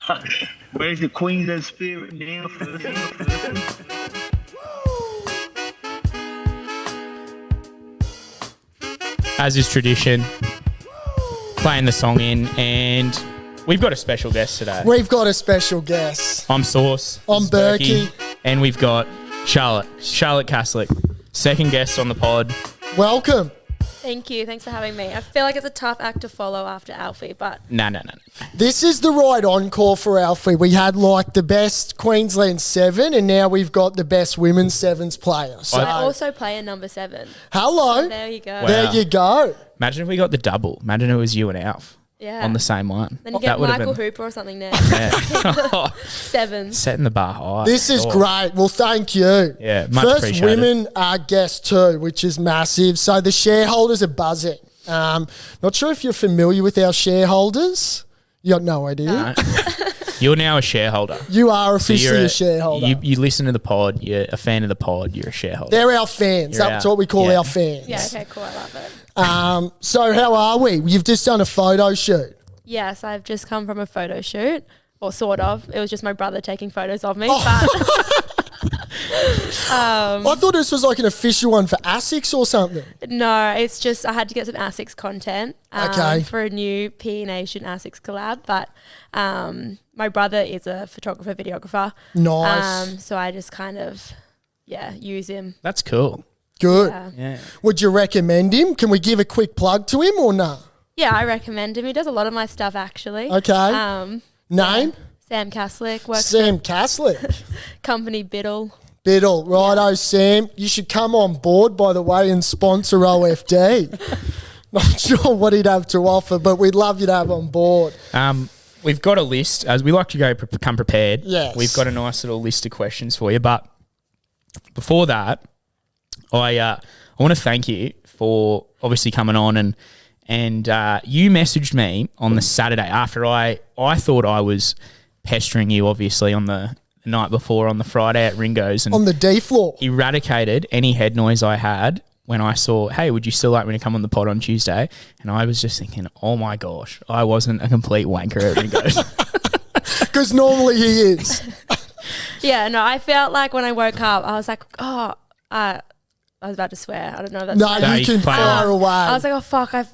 Hush. Where's the Queensland spirit now? As is tradition, playing the song in, and we've got a special guest today. We've got a special guest. I'm Sauce. I'm This is Berkey. And we've got Charlotte Caslick, second guest on the pod. Welcome. Thank you. Thanks for having me. I feel like it's a tough act to follow after Alfie, but... No. This is the right encore for Alfie. We had like the best Queensland 7 and now we've got the best women's 7s player. So I also play in number 7. hello. So there you go. Wow. There you go. Imagine if we got the double. Imagine it was you and Alf Yeah. on the same one. Then you get would've Michael been- Hooper or something there. Yeah. 7. Setting the bar high. This is Oh. great. Well, thank you. Yeah, much First appreciated. women guest too, which is massive. So the shareholders are buzzing. Not sure if you're familiar with our shareholders. You got no idea. You're now a shareholder. You are So officially you're a shareholder. You listen to the pod. You're a fan of the pod. You're a shareholder. They're our fans. You're That's our- what we call yeah. our fans. Yeah, okay, cool. I love it. So how are we? You've just done a photo shoot. Yes, I've just come from a photo shoot, or sort of. It was just my brother taking photos of me. Oh. I thought this was like an official one for ASICS or something. But no, it's just I had to get some ASICS content Okay. for a new PE Nation ASICS collab. But my brother is a photographer, videographer. Nice. So I just kind of, use him. That's cool. Good. Yeah. Would you recommend him? Can we give a quick plug to him or no? Yeah, I recommend him. He does a lot of my stuff actually. Okay. Name? Sam Caslick works Sam Caslick. company Biddle. Biddle. Righto, Sam. You should come on board, by the way, and sponsor OFD. Not sure what he'd have to offer, but we'd love you to have on board. We've got a list, as we like to go come prepared. Yes. We've got a nice little list of questions for you. But before that, I want to thank you for obviously coming on and you messaged me on the Saturday after I thought I was pestering you, obviously, on the night before on the Friday at Ringo's, and On the D floor. eradicated any head noise I had when I saw, hey, would you still like me to come on the pod on Tuesday? And I was just thinking, oh my gosh, I wasn't a complete wanker at Ringo's. Because normally he is. Yeah, no, I felt like when I woke up, I was like, I was about to swear. I don't know if that's No, No, you you can play fire on. away. I was like, oh fuck, I've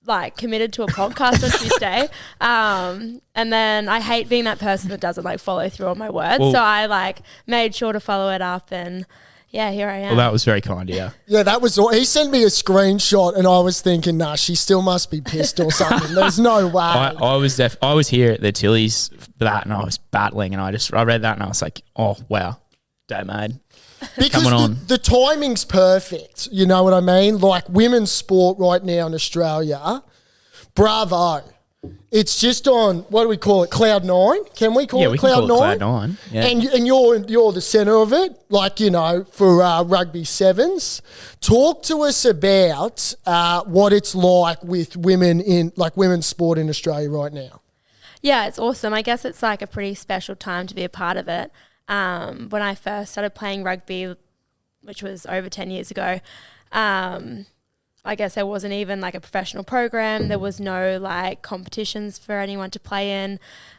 like committed to a podcast on Tuesday. And then I hate being that person that doesn't like follow through on my words. Well- So I like made sure to follow it up, and yeah, here I am. Well, that was very kind of you. Yeah, that was all. He sent me a screenshot and I was thinking, nah, she still must be pissed or something. There's no way. I was here at the Tillies for that, and I was battling, and I read that, and I was like, oh wow, day made. Because coming on. the timing's perfect. You know what I mean? Like women's sport right now in Australia, bravo. It's just on, what do we call it, Cloud 9? Can we call Yeah, it we can Cloud call 9? it Cloud 9. Yeah. And you're the centre of it, like, you know, for rugby sevens. Talk to us about what it's like with women in, like women's sport in Australia right now. Yeah, it's awesome. I guess it's like a pretty special time to be a part of it. When I first started playing rugby, which was over 10 years ago, I guess there wasn't even like a professional program. There was no like competitions for anyone to play in.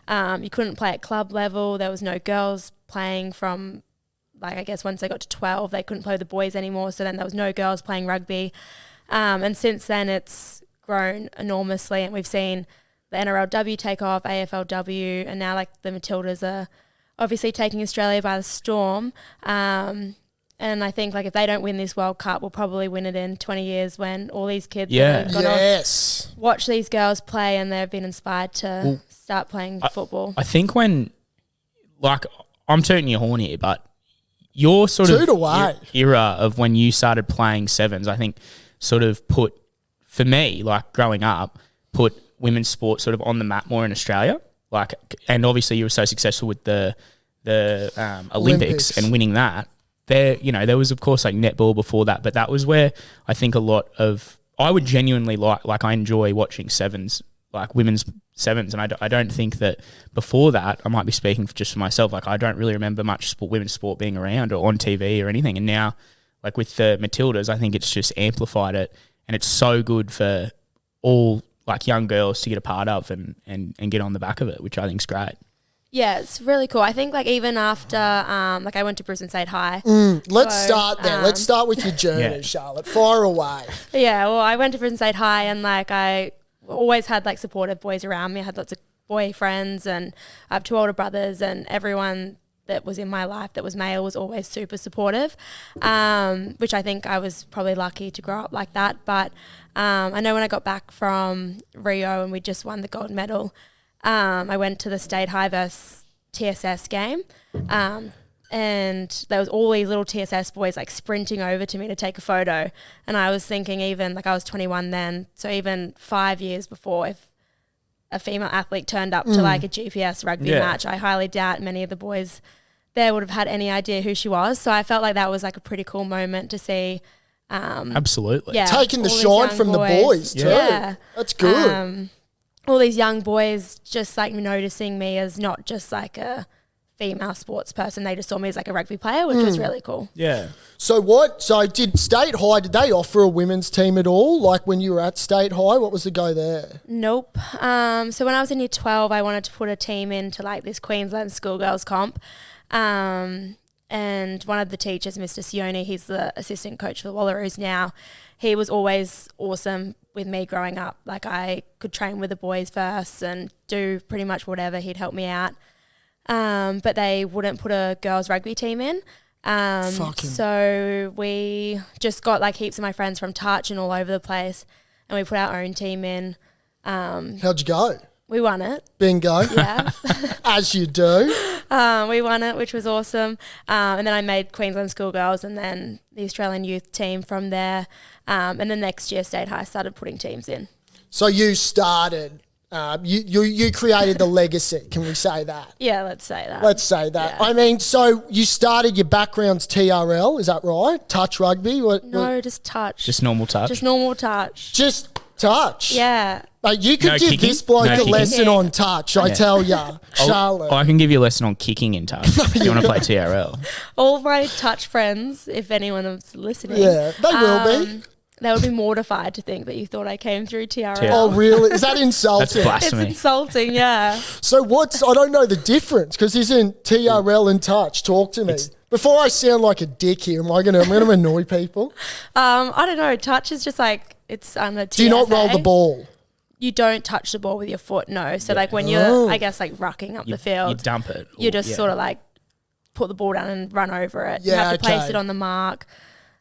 You couldn't play at club level. There was no girls playing from, like, I guess once they got to 12, they couldn't play with the boys anymore. So then there was no girls playing rugby. And since then it's grown enormously, and we've seen the NRLW take off, AFLW, and now like the Matildas are obviously taking Australia by the storm. And I think like if they don't win this World Cup, we'll probably win it in 20 years when all these kids Yeah. are going to Yes. watch these girls play and they've been inspired to start playing football. I think when, like, I'm tooting your horn here, but your sort Toot of away. era of when you started playing sevens, I think sort of put, for me, like growing up, put women's sport sort of on the map more in Australia. Like, and obviously you were so successful with the Olympics and winning that. There was of course like netball before that, but that was where I think a lot of, I would genuinely like I enjoy watching sevens, like women's sevens, and I don't think that before that, I might be speaking just for myself, like I don't really remember much women's sport being around or on TV or anything, and now like with the Matildas, I think it's just amplified it, and it's so good for all like young girls to get a part of and get on the back of it, which I think is great. Yeah, it's really cool. I think like even after like I went to Brisbane State High. Let's So, start there. Let's start with your journey, Yeah. Charlotte. Fire away. Yeah, well, I went to Brisbane State High and like I always had like supportive boys around me. I had lots of boy friends and I have 2 older brothers and everyone that was in my life that was male was always super supportive, which I think I was probably lucky to grow up like that. But I know when I got back from Rio and we just won the gold medal, I went to the State High versus TSS game. And there was all these little TSS boys like sprinting over to me to take a photo. And I was thinking even, like I was 21 then, so even 5 years before, if a female athlete turned up to like a GPS rugby match, I highly doubt many of the boys there would have had any idea who she was. So I felt like that was like a pretty cool moment to see. Absolutely. Yeah, Taking the all these shine young from the boys too. Yeah. That's good. All these young boys just like noticing me as not just like a female sports person. They just saw me as like a rugby player, which was really cool. Yeah. So did State High, did they offer a women's team at all? Like when you were at State High, what was the go there? Nope. So when I was in year 12, I wanted to put a team into like this Queensland schoolgirls comp. And one of the teachers, Mr. Sione, he's the assistant coach for the Wallaroos now. He was always awesome with me growing up. Like I could train with the boys first and do pretty much whatever. He'd help me out. But they wouldn't put a girls rugby team in. So we just got like heaps of my friends from touch and all over the place, and we put our own team in. How'd you go? We won it. Bingo. Yeah. As you do. We won it, which was awesome. And then I made Queensland Schoolgirls and then the Australian youth team from there. And then next year, State High started putting teams in. So you started, you created the legacy, can we say that? Yeah, let's say that. Let's say that. Yeah. I mean, so you started, your background's TRL, is that right? Touch rugby? No, just touch. Just normal touch. Just normal touch. Just touch? Yeah. Like you could No give kicking? this bloke No a kicking? lesson on touch, I tell ya, Charlotte. I can give you a lesson on kicking in touch if you want to play TRL. All my touch friends, if anyone was listening. Yeah, they will be. They would be mortified to think that you thought I came through TRL. Oh, really? Is that That's insulting? It's blasphemy. insulting, yeah. So I don't know the difference, because isn't TRL and touch? Talk to me. Before I sound like a dick here, I'm going to annoy people. I don't know. Touch is just like, it's under TFA. Do you not roll the ball? You don't touch the ball with your foot, no. So like when you're, I guess, like rucking up the field. You dump it. You just sort of like put the ball down and run over it. Yeah, you have to place okay. it on the mark.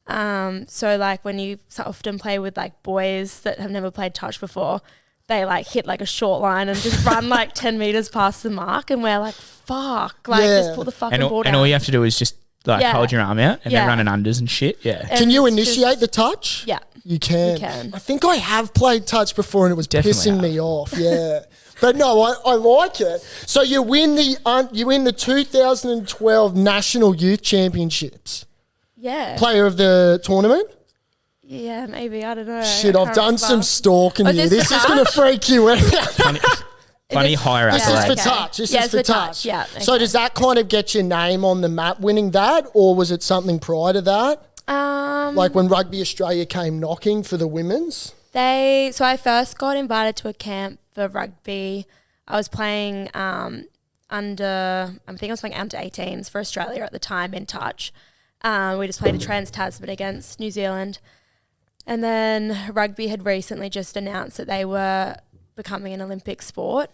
So like when you often play with like boys that have never played touch before, they like hit like a short line and just run like 10 meters past the mark, and we're like, fuck, like Yeah. just put the fucking and ball down. and all you have to do is just like Yeah. hold your arm out and Yeah. then run an unders and shit. Yeah. And Can you it's initiate just- the touch? Yeah. You can. You can. I think I have played touch before and it was Definitely pissing me off. Yeah. But no, I like it. So you win the 2012 National Youth Championships. Yeah. Player of the tournament? Yeah, maybe. I don't know. Shit, I I've can't done some remember. stalking Oh, here. is This this is for going to freak you out. Plenty this- higher This is accolades. for Okay. touch. This Yeah, is it's for for touch. touch, yeah, So okay. does that kind of get your name on the map winning that, or was it something prior to that? Like when Rugby Australia came knocking for the women's? So I first got invited to a camp for rugby. I was playing I think I was playing under 18s for Australia at the time in touch. We just played a Trans-Tasman against New Zealand. And then rugby had recently just announced that they were becoming an Olympic sport.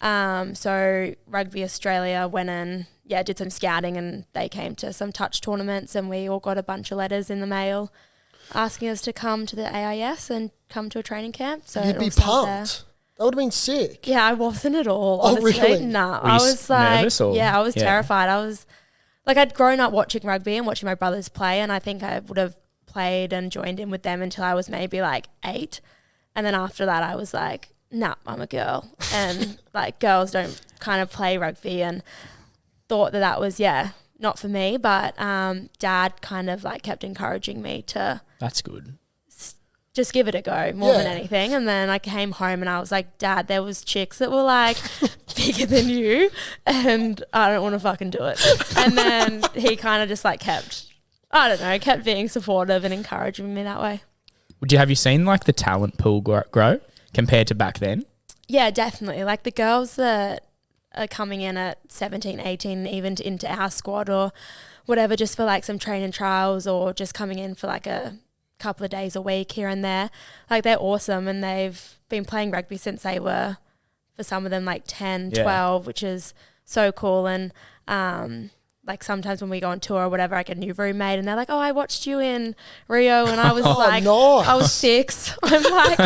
So Rugby Australia went in, did some scouting, and they came to some touch tournaments, and we all got a bunch of letters in the mail asking us to come to the AIS and come to a training camp. So You'd it be all started there. pumped. That would have been sick. Yeah, I wasn't at all, Oh, honestly. really? Nah, Were you I was like, nervous or- I was Yeah. terrified. I was like, I'd grown up watching rugby and watching my brothers play, and I think I would have played and joined in with them until I was maybe like 8. And then after that, I was like, nah, I'm a girl. And like girls don't kind of play rugby, and thought that was, not for me. But Dad kind of like kept encouraging me to That's good. just give it a go more than Yeah. anything. And then I came home and I was like, Dad, there was chicks that were like bigger than you, and I don't want to fucking do it. And then he kind of just like kept being supportive and encouraging me that way. Have you seen like the talent pool grow compared to back then? Yeah, definitely. Like the girls that are coming in at 17, 18, even into our squad or whatever, just for like some training trials or just coming in for like a couple of days a week here and there. Like they're awesome, and they've been playing rugby since they were, for some of them, like 10, 12, which is so cool. And like sometimes when we go on tour or whatever, I get a new roommate and they're like, oh, I watched you in Rio, and I was like, nice. I was 6. I'm like,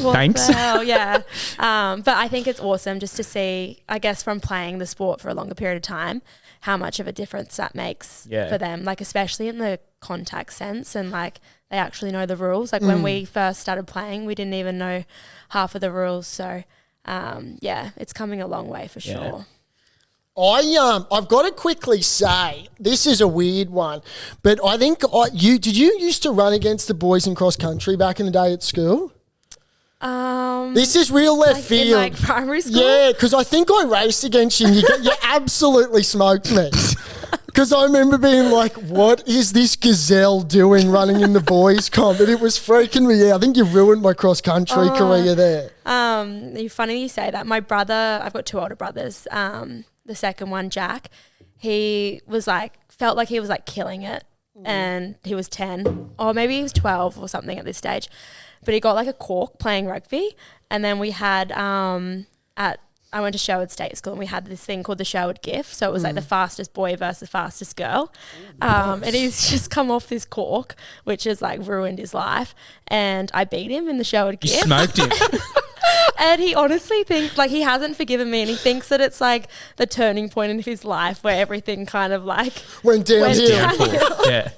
what Thanks. the hell? Yeah. But I think it's awesome just to see, I guess, from playing the sport for a longer period of time, how much of a difference that makes for them, like especially in the contact sense, and like they actually know the rules. Like when we first started playing, we didn't even know half of the rules. So it's coming a long way for sure. I've got to quickly say, this is a weird one, but I think did you used to run against the boys in cross country back in the day at school? This is real left Like field. in like primary school? Yeah, because I think I raced against you and you absolutely smoked me. Because I remember being like, what is this gazelle doing running in the boys' comp? And it was freaking me out. I think you ruined my cross-country career there. Funny you say that. My brother, I've got 2 older brothers. The second one, Jack, he was like, felt like he was like killing it. And he was 10 or maybe he was 12 or something at this stage. But he got like a cork playing rugby. And then we had I went to Sherwood State School and we had this thing called the Sherwood Gift. So it was like the fastest boy versus the fastest girl. And he's just come off this cork, which has like ruined his life. And I beat him in the Sherwood You Gift. smoked him. And he honestly thinks, like, he hasn't forgiven me, and he thinks that it's like the turning point in his life where everything kind of like Went downhill. Downfall. Yeah.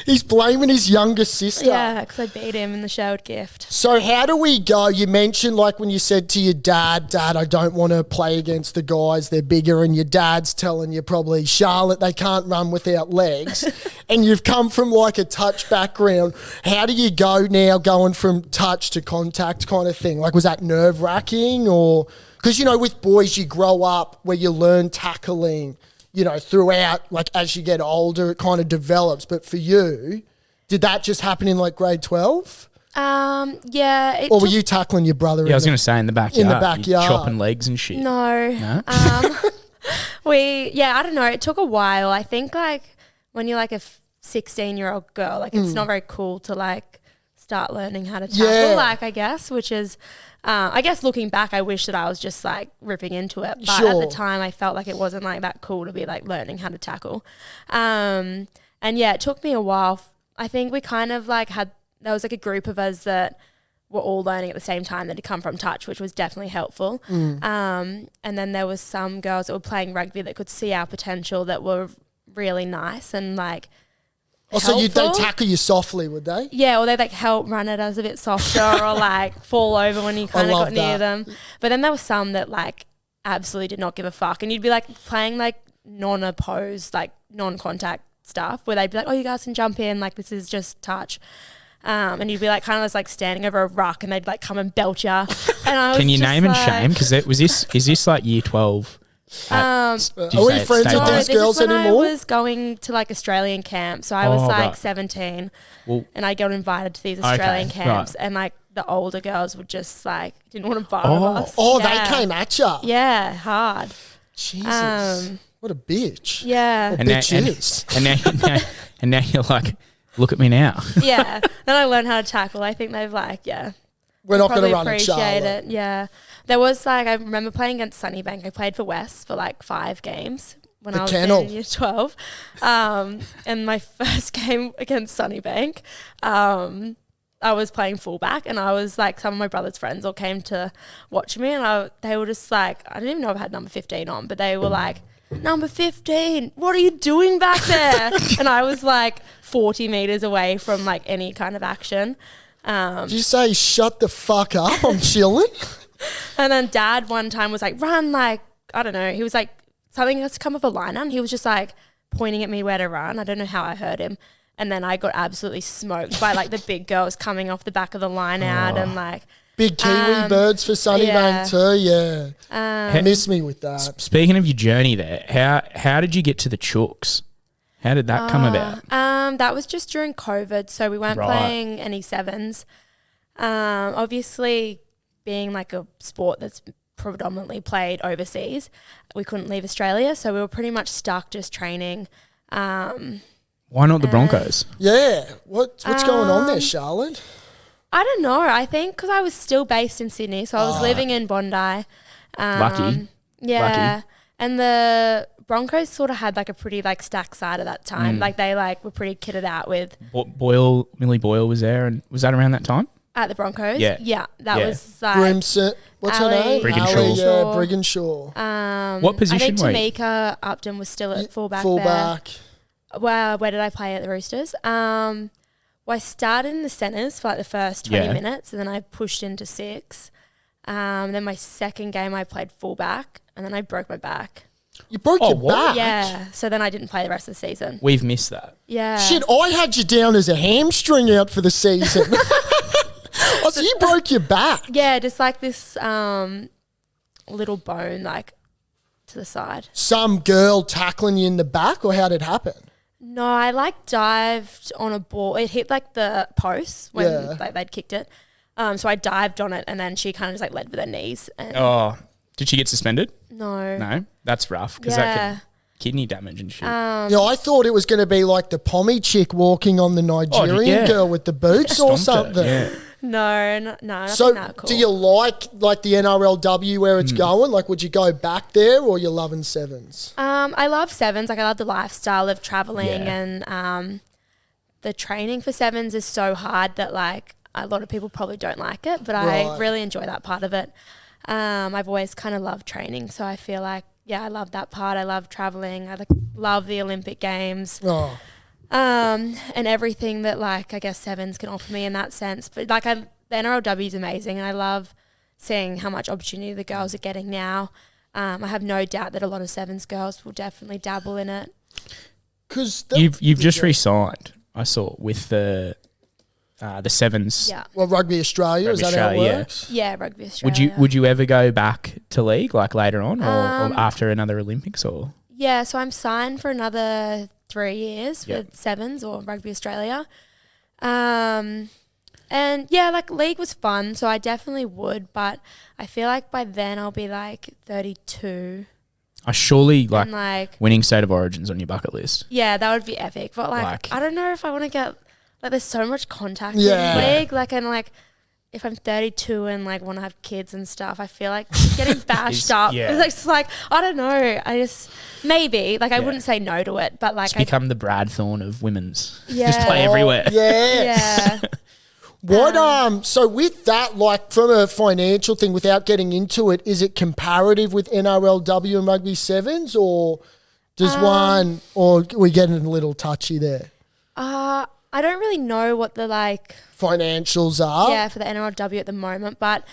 He's blaming his younger sister. Yeah, because I beat him in the Sherwood Gift. So how do we go? You mentioned like when you said to your dad, I don't want to play against the guys, they're bigger, and your dad's telling you probably, Charlotte, they can't run without legs. And you've come from like a touch background. How do you go now going from touch to contact kind of thing? Like was that nerve-wracking or... Because, you know, with boys you grow up where you learn tackling, you know, throughout, like as you get older, it kind of develops. But for you, did that just happen in like grade 12? Yeah. Or were you tackling your brother? Yeah, I was going to say in the backyard. In the backyard. Chopping legs and shit. No. No? I don't know. It took a while. I think like when you're like a 16-year-old girl, like it's not very cool to like start learning how to tackle, like I guess, which is, I guess looking back, I wish that I was just like ripping into it. But at the time I felt like it wasn't like that cool to be like learning how to tackle. And yeah, it took me a while. I think we kind of like there was like a group of us that were all learning at the same time that had come from touch, which was definitely helpful. And then there was some girls that were playing rugby that could see our potential that were really nice and like so they'd tackle you softly, would they? Yeah, or they'd like help run it as a bit softer or like fall over when you kind of got near them. But then there were some that like absolutely did not give a fuck. And you'd be like playing like non-opposed, like non-contact stuff where they'd be like, oh, you guys can jump in, like this is just touch. And you'd be like kind of just like standing over a ruck and they'd like come and belt you. And I was Can you just name and like, shame? Because is this like year 12? Are we friends with these girls when anymore? I was going to like Australian camp. So I was like 17 and I got invited to these Australian camps and like the older girls would just like didn't want to bar with us. Oh, they came at you. Yeah, hard. Jesus. What a bitch. Yeah. And now you're like, look at me now. Yeah. Then I learned how to tackle. I think they've like, we're not going to run appreciate at Charlotte. it. Yeah. There was like, I remember playing against Sunnybank. I played for West for like 5 games when I was in year 12. And my first game against Sunnybank, I was playing fullback and I was like, some of my brother's friends all came to watch me and they were just like, I didn't even know I had number 15 on, but they were like, number 15, what are you doing back there? And I was like 40 meters away from like any kind of action. Did you say shut the fuck up? I'm chilling. And then Dad one time was like, run, like, I don't know. He was like, something has come off a line and he was just like pointing at me where to run. I don't know how I heard him. And then I got absolutely smoked by like the big girls coming off the back of the line out and like. Big Kiwi birds for Sunnybank too, yeah. Miss me with that. Speaking of your journey there, how did you get to the Chooks? How did that come about? That was just during COVID, so we weren't playing any sevens. Obviously, being like a sport that's predominantly played overseas. We couldn't leave Australia, so we were pretty much stuck just training. Why not the Broncos? Yeah. What's going on there, Charlotte? I don't know. I think because I was still based in Sydney, so I was living in Bondi. Lucky. Yeah. Lucky. And the Broncos sort of had like a pretty like stacked side at that time. Like they like were pretty kitted out with Millie Boyle was there, and was that around that time? at the Broncos. Yeah. Yeah. That Yeah. was like Grimson. What's her name? Briginshaw. Ali, yeah, Briginshaw. What position I were think you? Tamika Upton was still at fullback. Fullback. There. Well, where did I play at the Roosters? Well, I started in the centres for like the first 20 minutes, and then I pushed into 6. Then my second game I played fullback, and then I broke my back. You broke your what? back? Yeah, so then I didn't play the rest of the season. We've missed that. Yeah. Shit, I had you down as a hamstring out for the season. Oh, so you broke your back. Yeah, just like this little bone like to the side. Some girl tackling you in the back, or how did it happen? No, I like dived on a ball. It hit like the post when like, they'd kicked it. So I dived on it, and then she kind of just like led with her knees. And Oh, did she get suspended? no. No, that's rough because that Yeah. could kidney damage and shit. Yeah, I thought it was going to be like the pommy chick walking on the Nigerian yeah. girl with the boots or Stomped her, something. yeah. No, nothing So, that cool. do you like the NRLW where it's going? Like, would you go back there, or you're loving sevens? I love sevens. Like I love the lifestyle of traveling, Yeah. and the training for sevens is so hard that like a lot of people probably don't like it, but I Right. really enjoy that part of it. I've always kind of loved training, so I feel like I love that part. I love traveling. I love the Olympic Games. Oh, And everything that like I guess sevens can offer me in that sense. But like the NRLW is amazing, and I love seeing how much opportunity the girls are getting now. I have no doubt that a lot of sevens girls will definitely dabble in it. because You've just re-signed, I saw, with the sevens. Yeah, well, Rugby Australia, is Rugby that how it Australia, yeah. works? yeah, Rugby Australia. Would you ever go back to league like later on, or Um, after another Olympics, or? Yeah, so I'm signed for another 3 years Yep. with sevens or Rugby Australia. And yeah, like league was fun, so I definitely would, but I feel like by then I'll be like 32. I surely like And like, winning State of Origins on your bucket list. yeah, that would be epic. But like I don't know if I want to get, like there's so much contact Yeah. in league. Like, and like, if I'm 32 and like want to have kids and stuff, I feel like just getting bashed up. yeah. It's just like, I don't know. I just, maybe, like I Yeah. wouldn't say no to it, but like, Just become the Brad Thorne of women's. Yeah. Just play everywhere. Yeah. yeah. What so with that, like from a financial thing, without getting into it, is it comparative with NRLW and Rugby Sevens, or does one, or are we getting a little touchy there? I don't really know what the like, Financials are. yeah, for the NRLW at the moment, but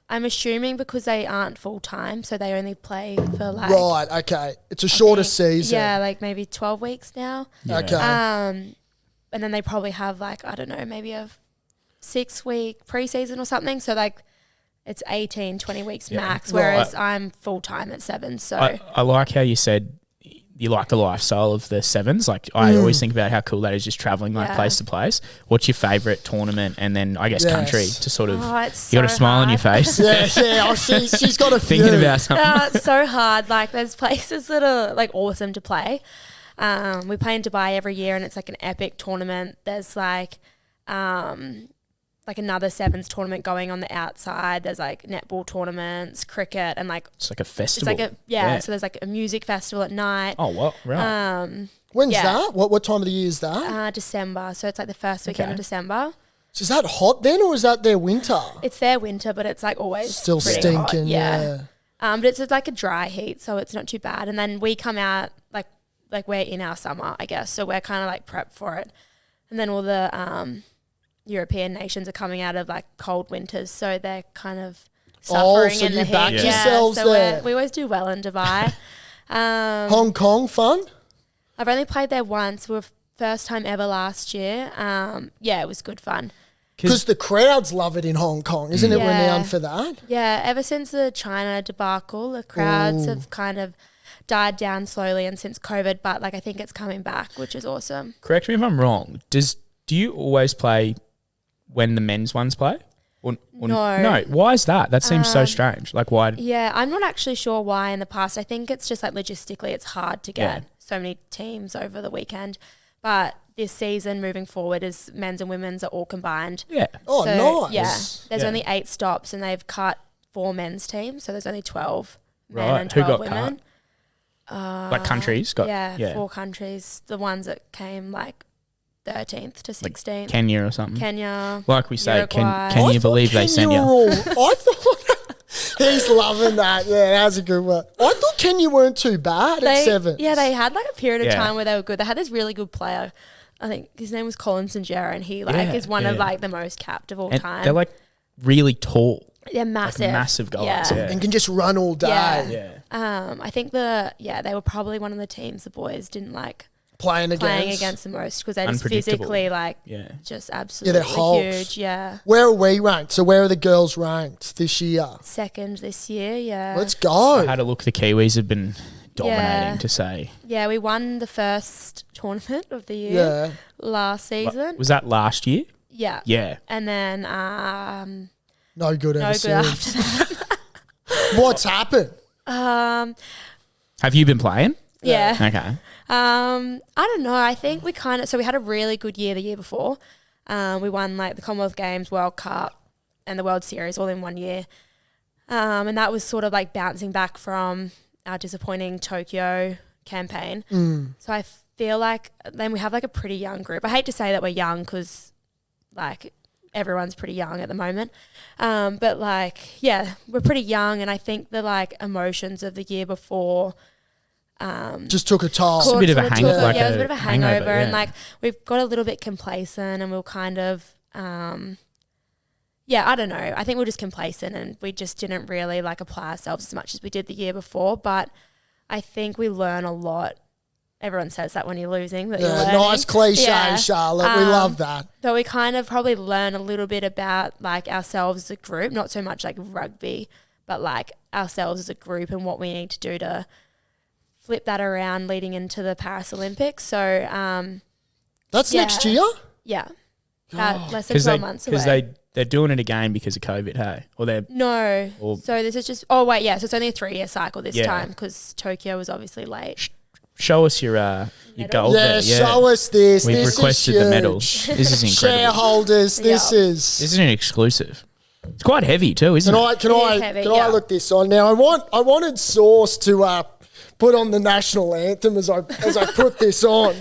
I'm assuming because they aren't full time, so they only play for like, Right, okay. It's a shorter I think- season. Yeah, like maybe 12 weeks now. Okay. And then they probably have like, I don't know, maybe a 6-week preseason or something. So like it's 18, 20 weeks max, whereas I'm full time at 7. So I like how you said you like the lifestyle of the sevens. Like I always think about how cool that is, just traveling like Yeah. place to place. What's your favourite tournament, and then I guess Yes. country to sort of it's you got a so smile on your hard. face. yeah. Oh, she's got a few. Thinking about something. It's so hard. Like there's places that are like awesome to play. We play in Dubai every year, and it's like an epic tournament. There's like another sevens tournament going on the outside. There's like netball tournaments, cricket, and like It's like a it's festival. like a So there's like a music festival at night. Oh, what? Right. When's Yeah. that? What time of the year is that? December. So it's like the first weekend Okay. of December. So is that hot then, or is that their winter? It's their winter, but it's like always Still pretty hot. stinking, yeah. But it's like a dry heat, so it's not too bad. And then we come out like we're in our summer, I guess. So we're kind of like prepped for it. And then all the European nations are coming out of like cold winters, so they're kind of suffering so in you the back heat. yourselves so there. we always do well in Dubai. Hong Kong fun? I've only played there once. We were first time ever last year. Yeah, it was good fun. Because the crowds love it in Hong Kong, isn't it Yeah. renowned for that? Yeah, ever since the China debacle, the crowds have kind of died down slowly, and since COVID, but like I think it's coming back, which is awesome. Correct me if I'm wrong. Do you always play when the men's ones play? No. Why is that? That seems so strange. Like, why? Yeah, I'm not actually sure why in the past. I think it's just like logistically it's hard to get so many teams over the weekend. But this season moving forward is men's and women's are all combined. Yeah. Oh, So, nice. Yeah. There's only 8 stops and they've cut 4 men's teams. So there's only 12 men Right. and Who 12 got women. Like countries got. Yeah, 4 countries. The ones that came like 13th to 16th. Kenya or something. Kenya. Like we say, Uruguay. can you believe they sent you? I thought he's loving that. Yeah, that was a good one. I thought Kenya weren't too bad at 7. Yeah, they had like a period of Yeah. time where they were good. They had this really good player. I think his name was Colin Sanjera, and he is one of like the most capped of all And time. they're like really tall. They're massive. Massive guys. Yeah. And can just run all day. Yeah. I think they were probably one of the teams the boys didn't like Playing against the most because they're just physically just absolutely they're hulks. huge. Yeah. Where are we ranked? So where are the girls ranked this year? 2nd this year, yeah. Let's go. I had a look. The Kiwis have been dominating, Yeah. to say. Yeah, we won the first tournament of the year last season. Was that last year? Yeah. Yeah. And then No good no ever good after since. that. What's happened? Have you been playing? Yeah. Okay. I don't know. I think we had a really good year the year before. We won like the Commonwealth Games, World Cup, and the World Series all in one year. And that was sort of like bouncing back from our disappointing Tokyo campaign. So I feel like then we have like a pretty young group. I hate to say that we're young because like everyone's pretty young at the moment. But like, yeah, we're pretty young. And I think the like emotions of the year before Just took a toll. It's a bit of a it was a bit of a hangover, and like we've got a little bit complacent, and we'll kind of, I don't know. I think we're just complacent, and we just didn't really like apply ourselves as much as we did the year before. But I think we learn a lot. Everyone says that when you're losing, that you're learning. Nice cliche, Charlotte. We love that. So we kind of probably learn a little bit about like ourselves as a group, not so much like rugby, but like ourselves as a group and what we need to do to flip that around leading into the Paris Olympics. So That's next year? yeah, less than 12 months away. Because they're doing it again because of COVID, hey? Or they're No. Or- So this is just, so it's only a 3-year cycle this Yeah. time because Tokyo was obviously late. show us your gold there. Yeah, show us this. We've this requested is the medal. huge. This is incredible. Shareholders, this Yeah. is. This is an exclusive. It's quite heavy too, isn't it? Can It I is heavy, can yeah. I look this on now? I wanted Sauce to put on the national anthem as I put this on.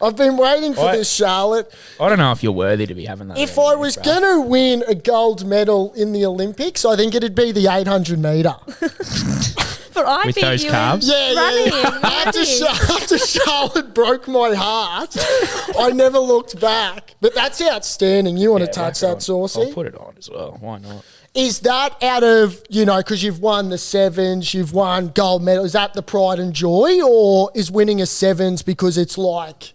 I've been waiting for this, Charlotte. I don't know if you're worthy to be having that. If around I you, was bro. going to win a gold medal in the Olympics, I think it'd be the 800 metre. But I With beat those you calves? in running. After Charlotte broke my heart, I never looked back. But that's outstanding. You want to touch that, Saucy? I'll put it on as well. Why not? Is that out of, because you've won the sevens, you've won gold medal, is that the pride and joy? Or is winning a sevens because it's like,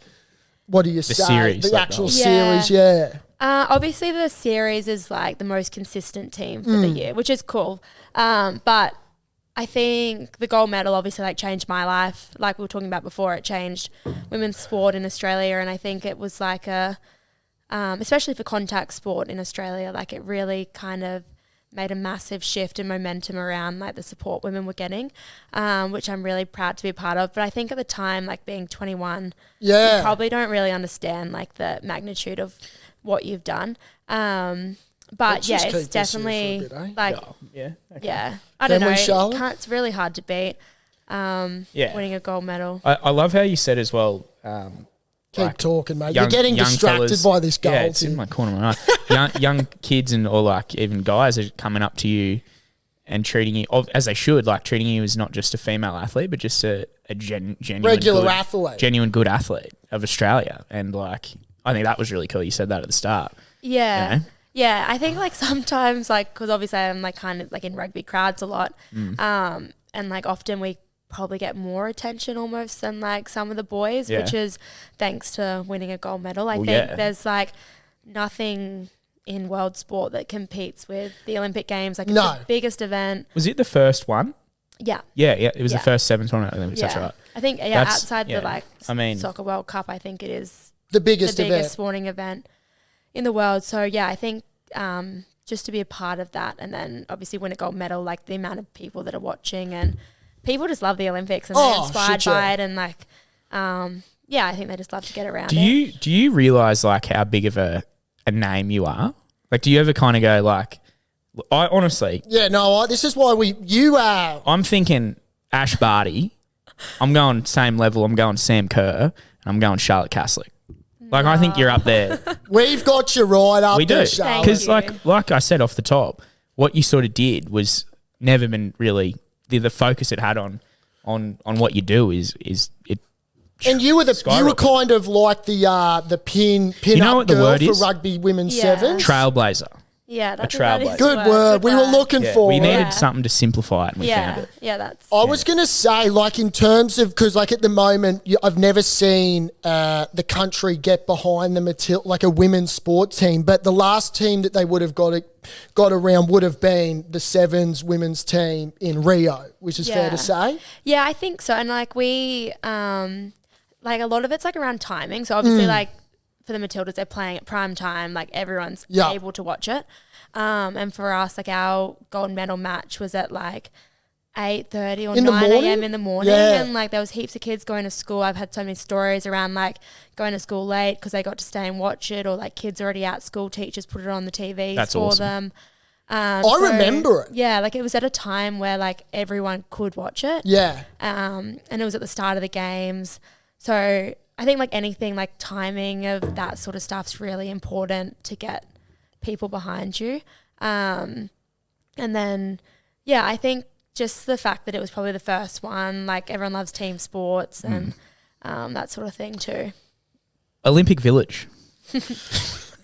what do you say? series, The like actual that. series, yeah. Obviously, the series is like the most consistent team for the year, which is cool. But I think the gold medal obviously like changed my life. Like we were talking about before, it changed women's sport in Australia, and I think it was like especially for contact sport in Australia, like it really kind of made a massive shift in momentum around like the support women were getting, which I'm really proud to be a part of. But I think at the time, like being 21, you probably don't really understand like the magnitude of what you've done. But Let's just it's keep this here for a definitely bit, eh? like, Yeah. Okay. I don't Can we, know. Charlotte? It's really hard to beat winning a gold medal. I love how you said as well. Keep like talking, mate. You're getting distracted fellas- by this gold. Yeah, it's in my corner of my eye. young kids or like even guys are coming up to you and treating you as they should, like treating you as not just a female athlete, but just a genuine Regular good, athlete. genuine good athlete of Australia. And like, I think that was really cool. You said that at the start. Yeah. You know? Yeah, I think like sometimes like because obviously I'm like kind of like in rugby crowds a lot, and like often we probably get more attention almost than like some of the boys, which is thanks to winning a gold medal. I think there's like nothing in world sport that competes with the Olympic Games. Like it's the biggest event. Was it the first one? Yeah. Yeah. It was Yeah. the first sevens tournament. I think that's right. I think That's- outside the like I mean- Soccer World Cup, I think it is The biggest the biggest event. sporting event in the world. So yeah, I think just to be a part of that, and then obviously win a gold medal, like the amount of people that are watching, and people just love the Olympics and they're inspired by it, and like, I think they just love to get around it. Do you realize like how big of a name you are? Like, do you ever kind of go like, I honestly, this is why you are. I'm thinking Ash Barty, I'm going same level. I'm going Sam Kerr, and I'm going Charlotte Caslick. Like, I think you're up there. We've got you right up We do. there, Charlotte. Because like I said off the top, what you sort of did was never been really the focus it had on what you do is it. And you were kind of like the pin You know up what the girl word for is? rugby women's Yeah. sevens. Trailblazer. Yeah, that's trailblazer. Good word. We were looking for We it. needed something to simplify it, and we found it. Yeah, that's. I was going to say, like, in terms of, because, like, at the moment, I've never seen the country get behind like a women's sport team, but the last team that they would have got around would have been the sevens women's team in Rio, which is fair to say. Yeah, I think so. And, like, we, like, a lot of it's, like, around timing. So, obviously, like, for the Matildas, they're playing at prime time. Like, everyone's able to watch it. And for us, like, our gold medal match was at, like, 8:30 or 9 a.m. in the morning. Yeah. And, like, there was heaps of kids going to school. I've had so many stories around, like, going to school late because they got to stay and watch it, or, like, kids already at school, teachers put it on the TVs That's for awesome. them. I remember it. Yeah, like, it was at a time where, like, everyone could watch it. Yeah. And it was at the start of the games. So I think, like, anything, like, timing of that sort of stuff's really important to get people behind you. And then, I think just the fact that it was probably the first one, like, everyone loves team sports and that sort of thing too. Olympic Village.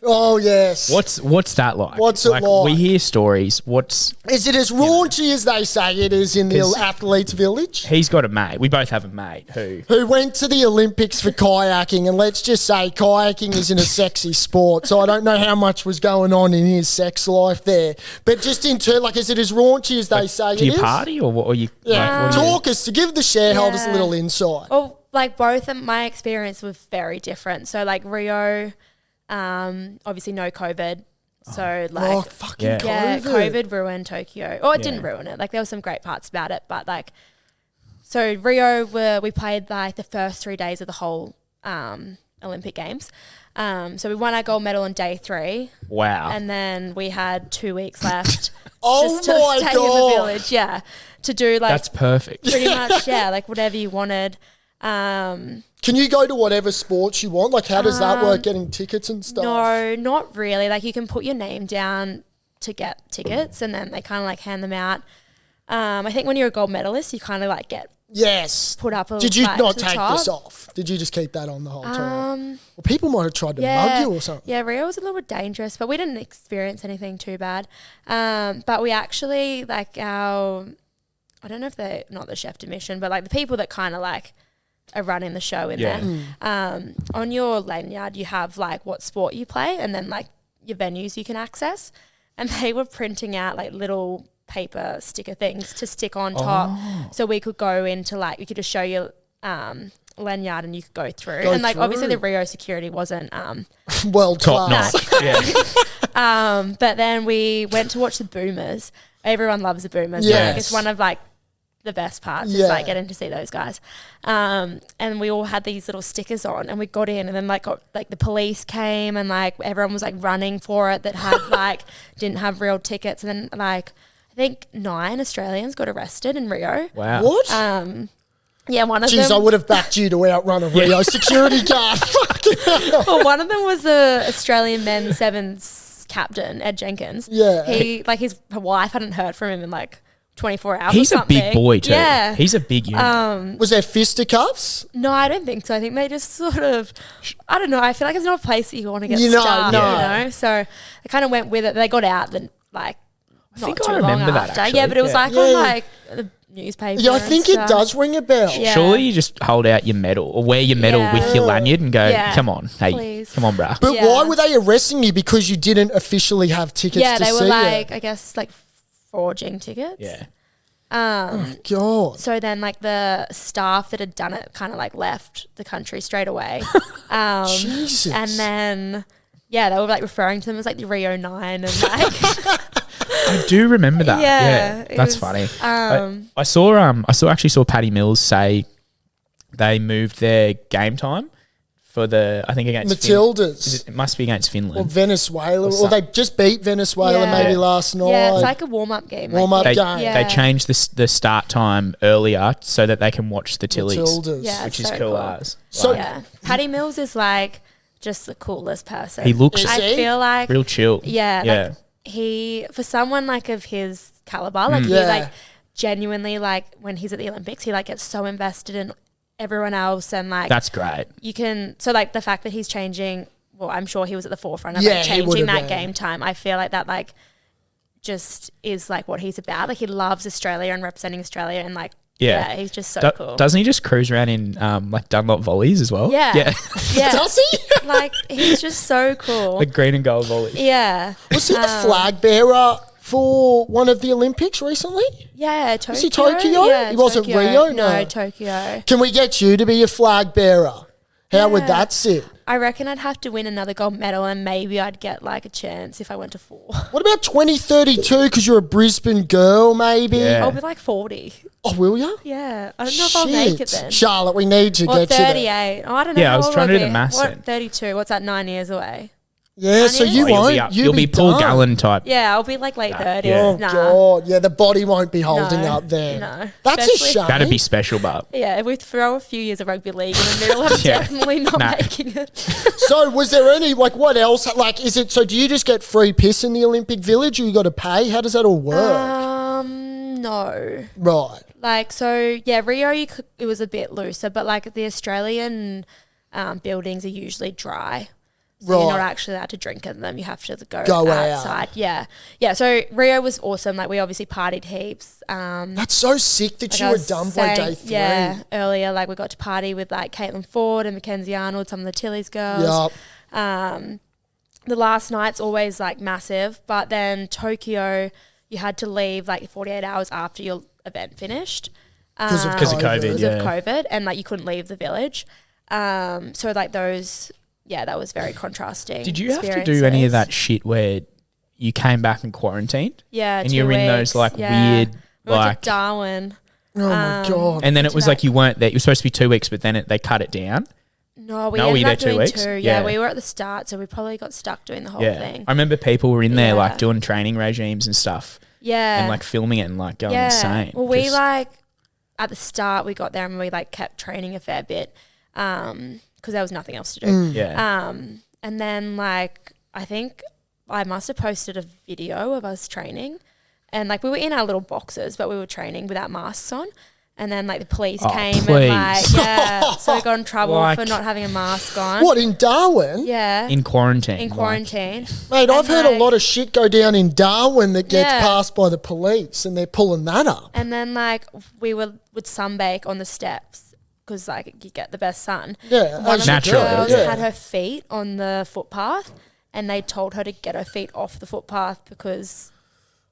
Oh, yes. What's that like? What's it like? We hear stories. Is it as raunchy as they say it is in the athletes' village? He's got a mate. We both have a mate who went to the Olympics for kayaking, and let's just say kayaking isn't a sexy sport, so I don't know how much was going on in his sex life there. But just in turn, like, is it as raunchy as they say it is? Do you party or what? Or you? Yeah, like, what do you- talk us to give the shareholders a little insight. Well, like, both of my experience was very different. So, like, Rio, obviously no COVID. So, like, fucking COVID ruined Tokyo. Or it didn't ruin it. Like, there were some great parts about it. But, like, so Rio, we played, like, the first 3 days of the whole Olympic Games. So we won our gold medal on day 3. Wow. And then we had 2 weeks left Oh just to my stay God. in the village. To do, like, That's perfect. pretty much, like, whatever you wanted. Can you go to whatever sports you want? Like, how does that work, getting tickets and stuff? No, not really. Like, you can put your name down to get tickets, and then they kind of, like, hand them out. I think when you're a gold medalist, you kind of, like, get put up a Did you flag not to the take top. this off? Did you just keep that on the whole time? Well, people might have tried to mug you or something. Yeah, Rio was a little bit dangerous, but we didn't experience anything too bad. But we actually, like, I don't know if they're not the chef de mission, but, like, the people that kind of, like, are running the show in there. On your lanyard, you have, like, what sport you play, and then, like, your venues you can access. And they were printing out, like, little paper sticker things to stick on top, so we could go into, like, you could just show your lanyard and you could go through. And, like, obviously the Rio security wasn't World Top class. notch. but then we went to watch the Boomers. Everyone loves the Boomers. Yes. So, like, it's one of, like, the best parts is, like, getting to see those guys. And we all had these little stickers on, and we got in, and then, like, the police came, and, like, everyone was, like, running for it that had like didn't have real tickets. And then, like, I think 9 Australians got arrested in Rio. Wow. What? Yeah, one of Jeez, them. I would have backed you to outrun a Rio security guard. Fucking hell. Well, one of them was the Australian men's sevens captain, Ed Jenkins. Yeah. He, like, his wife hadn't heard from him in, like, 24 hours He's or a something. big boy too. Yeah. He's a big unit. Was there fisticuffs? No, I don't think so. I think they just sort of, I don't know. I feel like it's not a place that you want to get You know, stuck, no. you know? So they kind of went with it. They got out then, like, not think too I long remember that, after. actually. Yeah, but it was Yeah. like on, like, the newspaper. Yeah, I and think it stuff. does ring a bell. Yeah. Surely you just hold out your medal or wear your medal Yeah. with your lanyard and go, Yeah. come on, hey, Please. come on, bruh. But Yeah. why were they arresting you? Because you didn't officially have tickets Yeah, to they see were, like, it? I guess, like, forging tickets. Yeah. God. So then, like, the staff that had done it kind of, like, left the country straight away. Jesus. And then, yeah, they were like referring to them as like the Rio 9 and like I do remember that. Yeah, Yeah, that's it was, funny. I saw Paddy Mills say they moved their game time for I think against Matildas. It must be against Finland. Or Venezuela. Or they just beat Venezuela maybe last night. Yeah, it's like a warm-up game. Warm-up They, game. Yeah. they changed the start time earlier so that they can watch the Tillies, Matildas. Yeah. which is so cool cool. as. So- Like, Yeah, Paddy Mills is like just the coolest person. he looks Is I he? feel like real chill. yeah, Yeah. like he for someone like of his caliber, like he Yeah. like genuinely like when he's at the Olympics, he like gets so invested in everyone else and like That's great. you can so like the fact that he's changing. Well, I'm sure he was at the forefront of Yeah, like he would've changing that been. game time. I feel like that like just is like what he's about. Like he loves Australia and representing Australia and like Yeah. he's just so cool. Doesn't he just cruise around in like Dunlop volleys as well? Yeah. Yeah. Yeah. Does he? Like he's just so cool. The green and gold volleys. Yeah. Was he the flag bearer for one of the Olympics recently? Yeah, Tokyo. Was he Tokyo? Yeah, He wasn't Tokyo. Rio? No, No. Tokyo. Can we get you to be a flag bearer? How would Yeah. that sit? I reckon I'd have to win another gold medal and maybe I'd get like a chance if I went to 4. What about 2032? Because you're a Brisbane girl, maybe. Yeah. I'll be like 40. Oh, will you? Yeah. I don't know if I'll make it then. Charlotte, we need to Or get you there. 38. Oh, I don't know. Yeah, I how was old trying to I'll do the be. maths What, then. 32. What's that, 9 years away? Yeah, so you Oh, won't. you'll be Paul done. Gallen type. Yeah, I'll be like late 30s. yeah. Oh, Nah. God. Yeah, the body won't be holding No, up there. no. That's a Especially- shame. That'd be special, but Yeah, if we throw a few years of rugby league in the middle, I'm Yeah. definitely not Nah. making it. So was there any, like, what else? Like, is it, so do you just get free piss in the Olympic Village or you got to pay? How does that all work? No. Right. Like, so, yeah, Rio, it was a bit looser, but, like, the Australian buildings are usually dry. So you're not Right. actually allowed to drink in them. You have to go Go out. outside. Yeah. Yeah, so Rio was awesome. Like, we obviously partied heaps. That's so sick that Like you I were was done by saying- day 3. Yeah, earlier, like, we got to party with, like, Caitlin Ford and Mackenzie Arnold, some of the Tilly's girls. Yup. The last night's always, like, massive. But then Tokyo, you had to leave, like, 48 hours after your event finished. Because of Because of COVID, Because yeah. of COVID, and like you couldn't leave the village. So like those, yeah, that was very contrasting. did you have to do any of that shit where you came back and quarantined? Yeah, And 2 you're in those weeks, like yeah. weird We went like, to Darwin. Oh, my God. and then it was to like you weren't there. You were supposed to be 2 weeks, but then they cut it down. No, we No, were ended you up there 2 doing weeks? 2. Yeah. Yeah, we were at the start, so we probably got stuck doing the whole Yeah, thing. I remember people were in there Yeah. like doing training regimes and stuff, Yeah, and like filming it and like going yeah. insane. Well, we Just- like at the start we got there and we like kept training a fair bit because there was nothing else to do. yeah. And then like I think I must have posted a video of us training, and like we were in our little boxes, but we were training without masks on. And then like the police Oh, came please. and like so we got in trouble Like- for not having a mask on. What, in Darwin? Yeah, in quarantine. in like- quarantine. Mate, I've And, heard a like- lot of shit go down in Darwin that gets Yeah. passed by the police and they're pulling that up. And then like we would sunbake on the steps because like you get the best sun. Yeah, One as of you the do, Naturally, girls yeah. had her feet on the footpath, and they told her to get her feet off the footpath because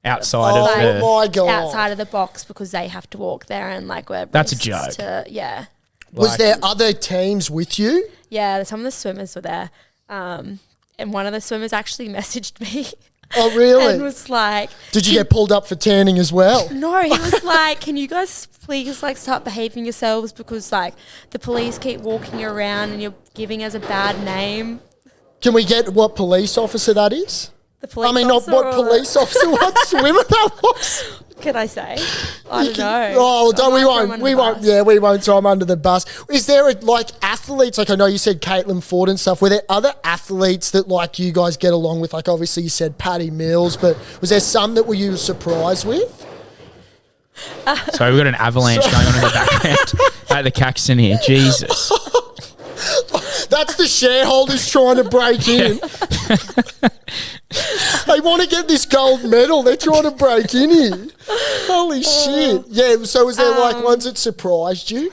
outside Oh, of the. my God. outside of the box because they have to walk there and like wear. That's a wrists joke. Yeah, Was like- there other teams with you? yeah. Some of the swimmers were there, and one of the swimmers actually messaged me Oh, really? and was like, Did you get pulled up for tanning as well? "No," he was like, "Can you guys please like start behaving yourselves because like the police keep walking around and you're giving us a bad name." Can we get what police officer that is? The police. I mean, not officer what or- police officer, what swimmer that was. Can I say? I don't know. Oh, don't, we I might throw him won't. under We the won't. bus. Yeah, we won't throw them under the bus. Is there like athletes? Like I know you said Caitlin Ford and stuff. Were there other athletes that like you guys get along with? Like obviously you said Paddy Mills, but was there some that were you surprised with? So we've got an avalanche going on in the background at the Caxton here. Jesus. That's the shareholders trying to break in. They want to get this gold medal. They're trying to break in here. Holy shit! Yeah. So was there like ones that surprised you?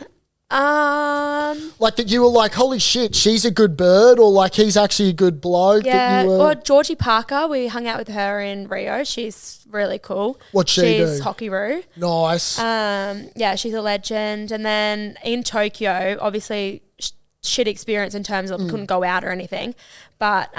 Like that you were like, holy shit, she's a good bird, or like he's actually a good bloke. Yeah, That you were, or Georgie Parker. We hung out with her in Rio. She's really cool. What'd she She's do? hockey-roo. nice. Yeah, she's a legend. And then in Tokyo, obviously shit experience in terms of couldn't go out or anything, but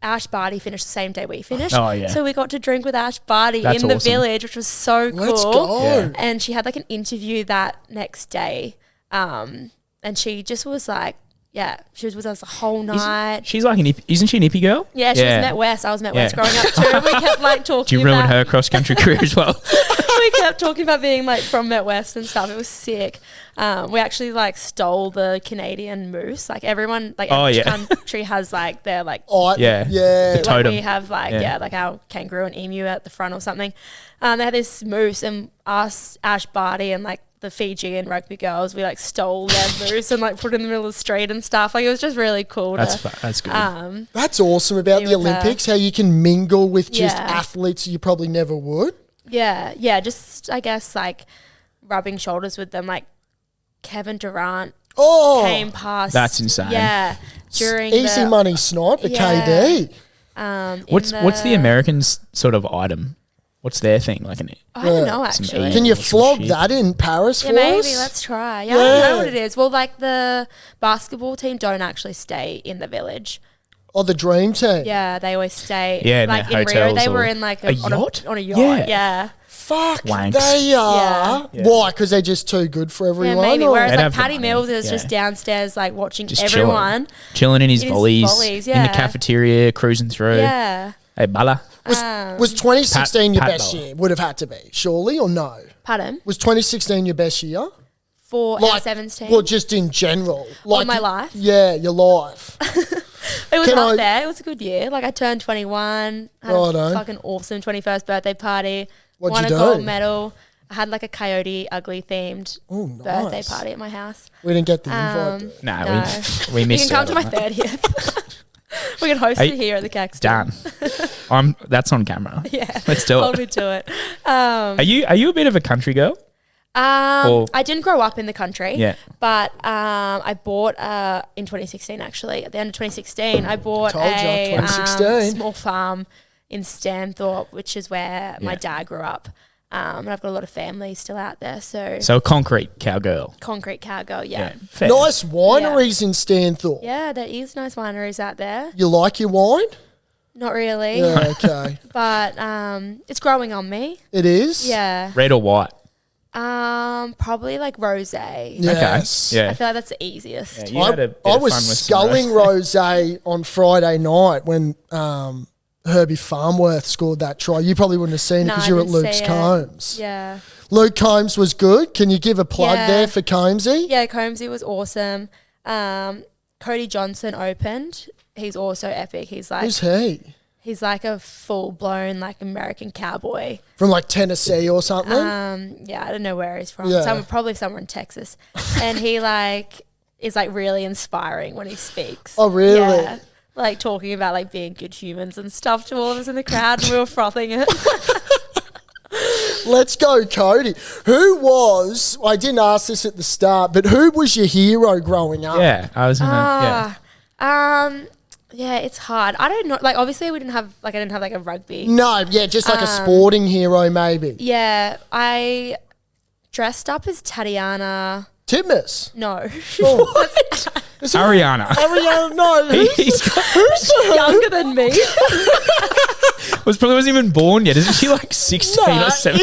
Ash Barty finished the same day we finished. Oh, yeah. So we got to drink with Ash Barty That's in the awesome. village, which was so cool. Let's go. Yeah. And she had like an interview that next day. And she just was like, yeah, she was with us the whole night. She's like isn't she an hippie girl? Yeah, she was Met West. I was Met West Yeah. growing up too. We kept like talking Did you ruin about her cross country career as well? we kept talking about being like from Met West and stuff. It was sick. We actually like stole the Canadian moose. Like everyone, like Oh, every yeah. country has like their like Yeah. Yeah. The like totem. we have like Yeah. like our kangaroo and emu at the front or something. They had this moose and us, Ash Barty and like the Fijian rugby girls, we like stole their moose and like put it in the middle of the street and stuff. Like it was just really cool. That's good. That's awesome about Be the with her. Olympics, how you can mingle with just Yeah. athletes you probably never would. Yeah, just I guess like rubbing shoulders with them. Like Kevin Durant Oh, came past. That's insane. Yeah, during easy the, money snipe, the Yeah. KD. in What's the Americans sort of item? What's their thing? Like I don't know some actually. eating Can you or some flog shit. that in Paris Yeah, for maybe us? let's try. Yeah, I don't Yeah. know what it is. Well, like the basketball team don't actually stay in the village. Oh, the dream team. Yeah, they always stay. Yeah, in like their in Rio, hotels they were or- in like A on yacht? on a yacht. Yeah. Yeah. Fuck, Wanks. they are. Yeah. Why? Because they're just too good for Yeah, everyone? maybe. or- Whereas They'd like have the Paddy money, Mills is yeah. just downstairs like watching Just everyone. chilling in his In his volleys, volleys, in the yeah. cafeteria, cruising through. Yeah. Hey, Bala. Was 2016 your Pat best Bella. year? Would have had to be, surely, or no? Pardon? Was 2016 your best year? For our sevens team. Well, just in general. Like my life? Yeah, your life. It was Can up I- there. It was a good year. Like I turned 21, had Righto. a fucking awesome 21st birthday party, What'd won you a do? gold medal. I had like a coyote ugly themed Oh, birthday nice. party at my house. We didn't get the invite. No, No. we You missed can come out to my on that. 30th. We can host Are it you- here at the Caxton. Done. That's on camera. Yeah. Let's do Hold it. me to it. Are you a bit of a country girl? Or- I didn't grow up in the country. Yeah. But I bought in 2016 actually. At the end of 2016, I bought Told ya, a 2016. small farm in Stanthorpe, which is where my Yeah. dad grew up. And I've got a lot of family still out there. So, So a concrete cowgirl. concrete cowgirl, yeah. Yeah. Fair. Nice wineries in Stanthorpe. Yeah, there is nice wineries out there. You like your wine? Not really, Yeah, okay. but it's growing on me. It is? Yeah. Red or white? Probably like rosé. Yes. Okay. I Yeah. feel like that's the easiest. Yeah, you had a bit I of was fun with some sculling roast. rosé on Friday night when Herbie Farmworth scored that try. You probably wouldn't have seen it No, because I you were at didn't Luke's see it. Combs. Yeah. Luke Combs was good. Can you give a plug Yeah. there for Combsy? Yeah, Combsy was awesome. Cody Johnson opened. He's also epic. He's Who's he? a full blown like American cowboy. From like Tennessee or something? Yeah, I don't know where he's from. Yeah. Probably somewhere in Texas. And he like is like really inspiring when he speaks. Oh, really? Yeah. Like talking about like being good humans and stuff to all of us in the crowd, and we were frothing it. Let's go, Cody. Who was, I didn't ask this at the start, but who was your hero growing up? Yeah, I was gonna. Yeah. Yeah, it's hard. I don't know. Like, obviously, I didn't have like a rugby. No, yeah, just like a sporting hero maybe. Yeah, I dressed up as Tatiana. Titmus. No, Oh. Is it Ariana. Ariana? No, He's younger than me. probably wasn't even born yet. Isn't she like 16 no, or 17?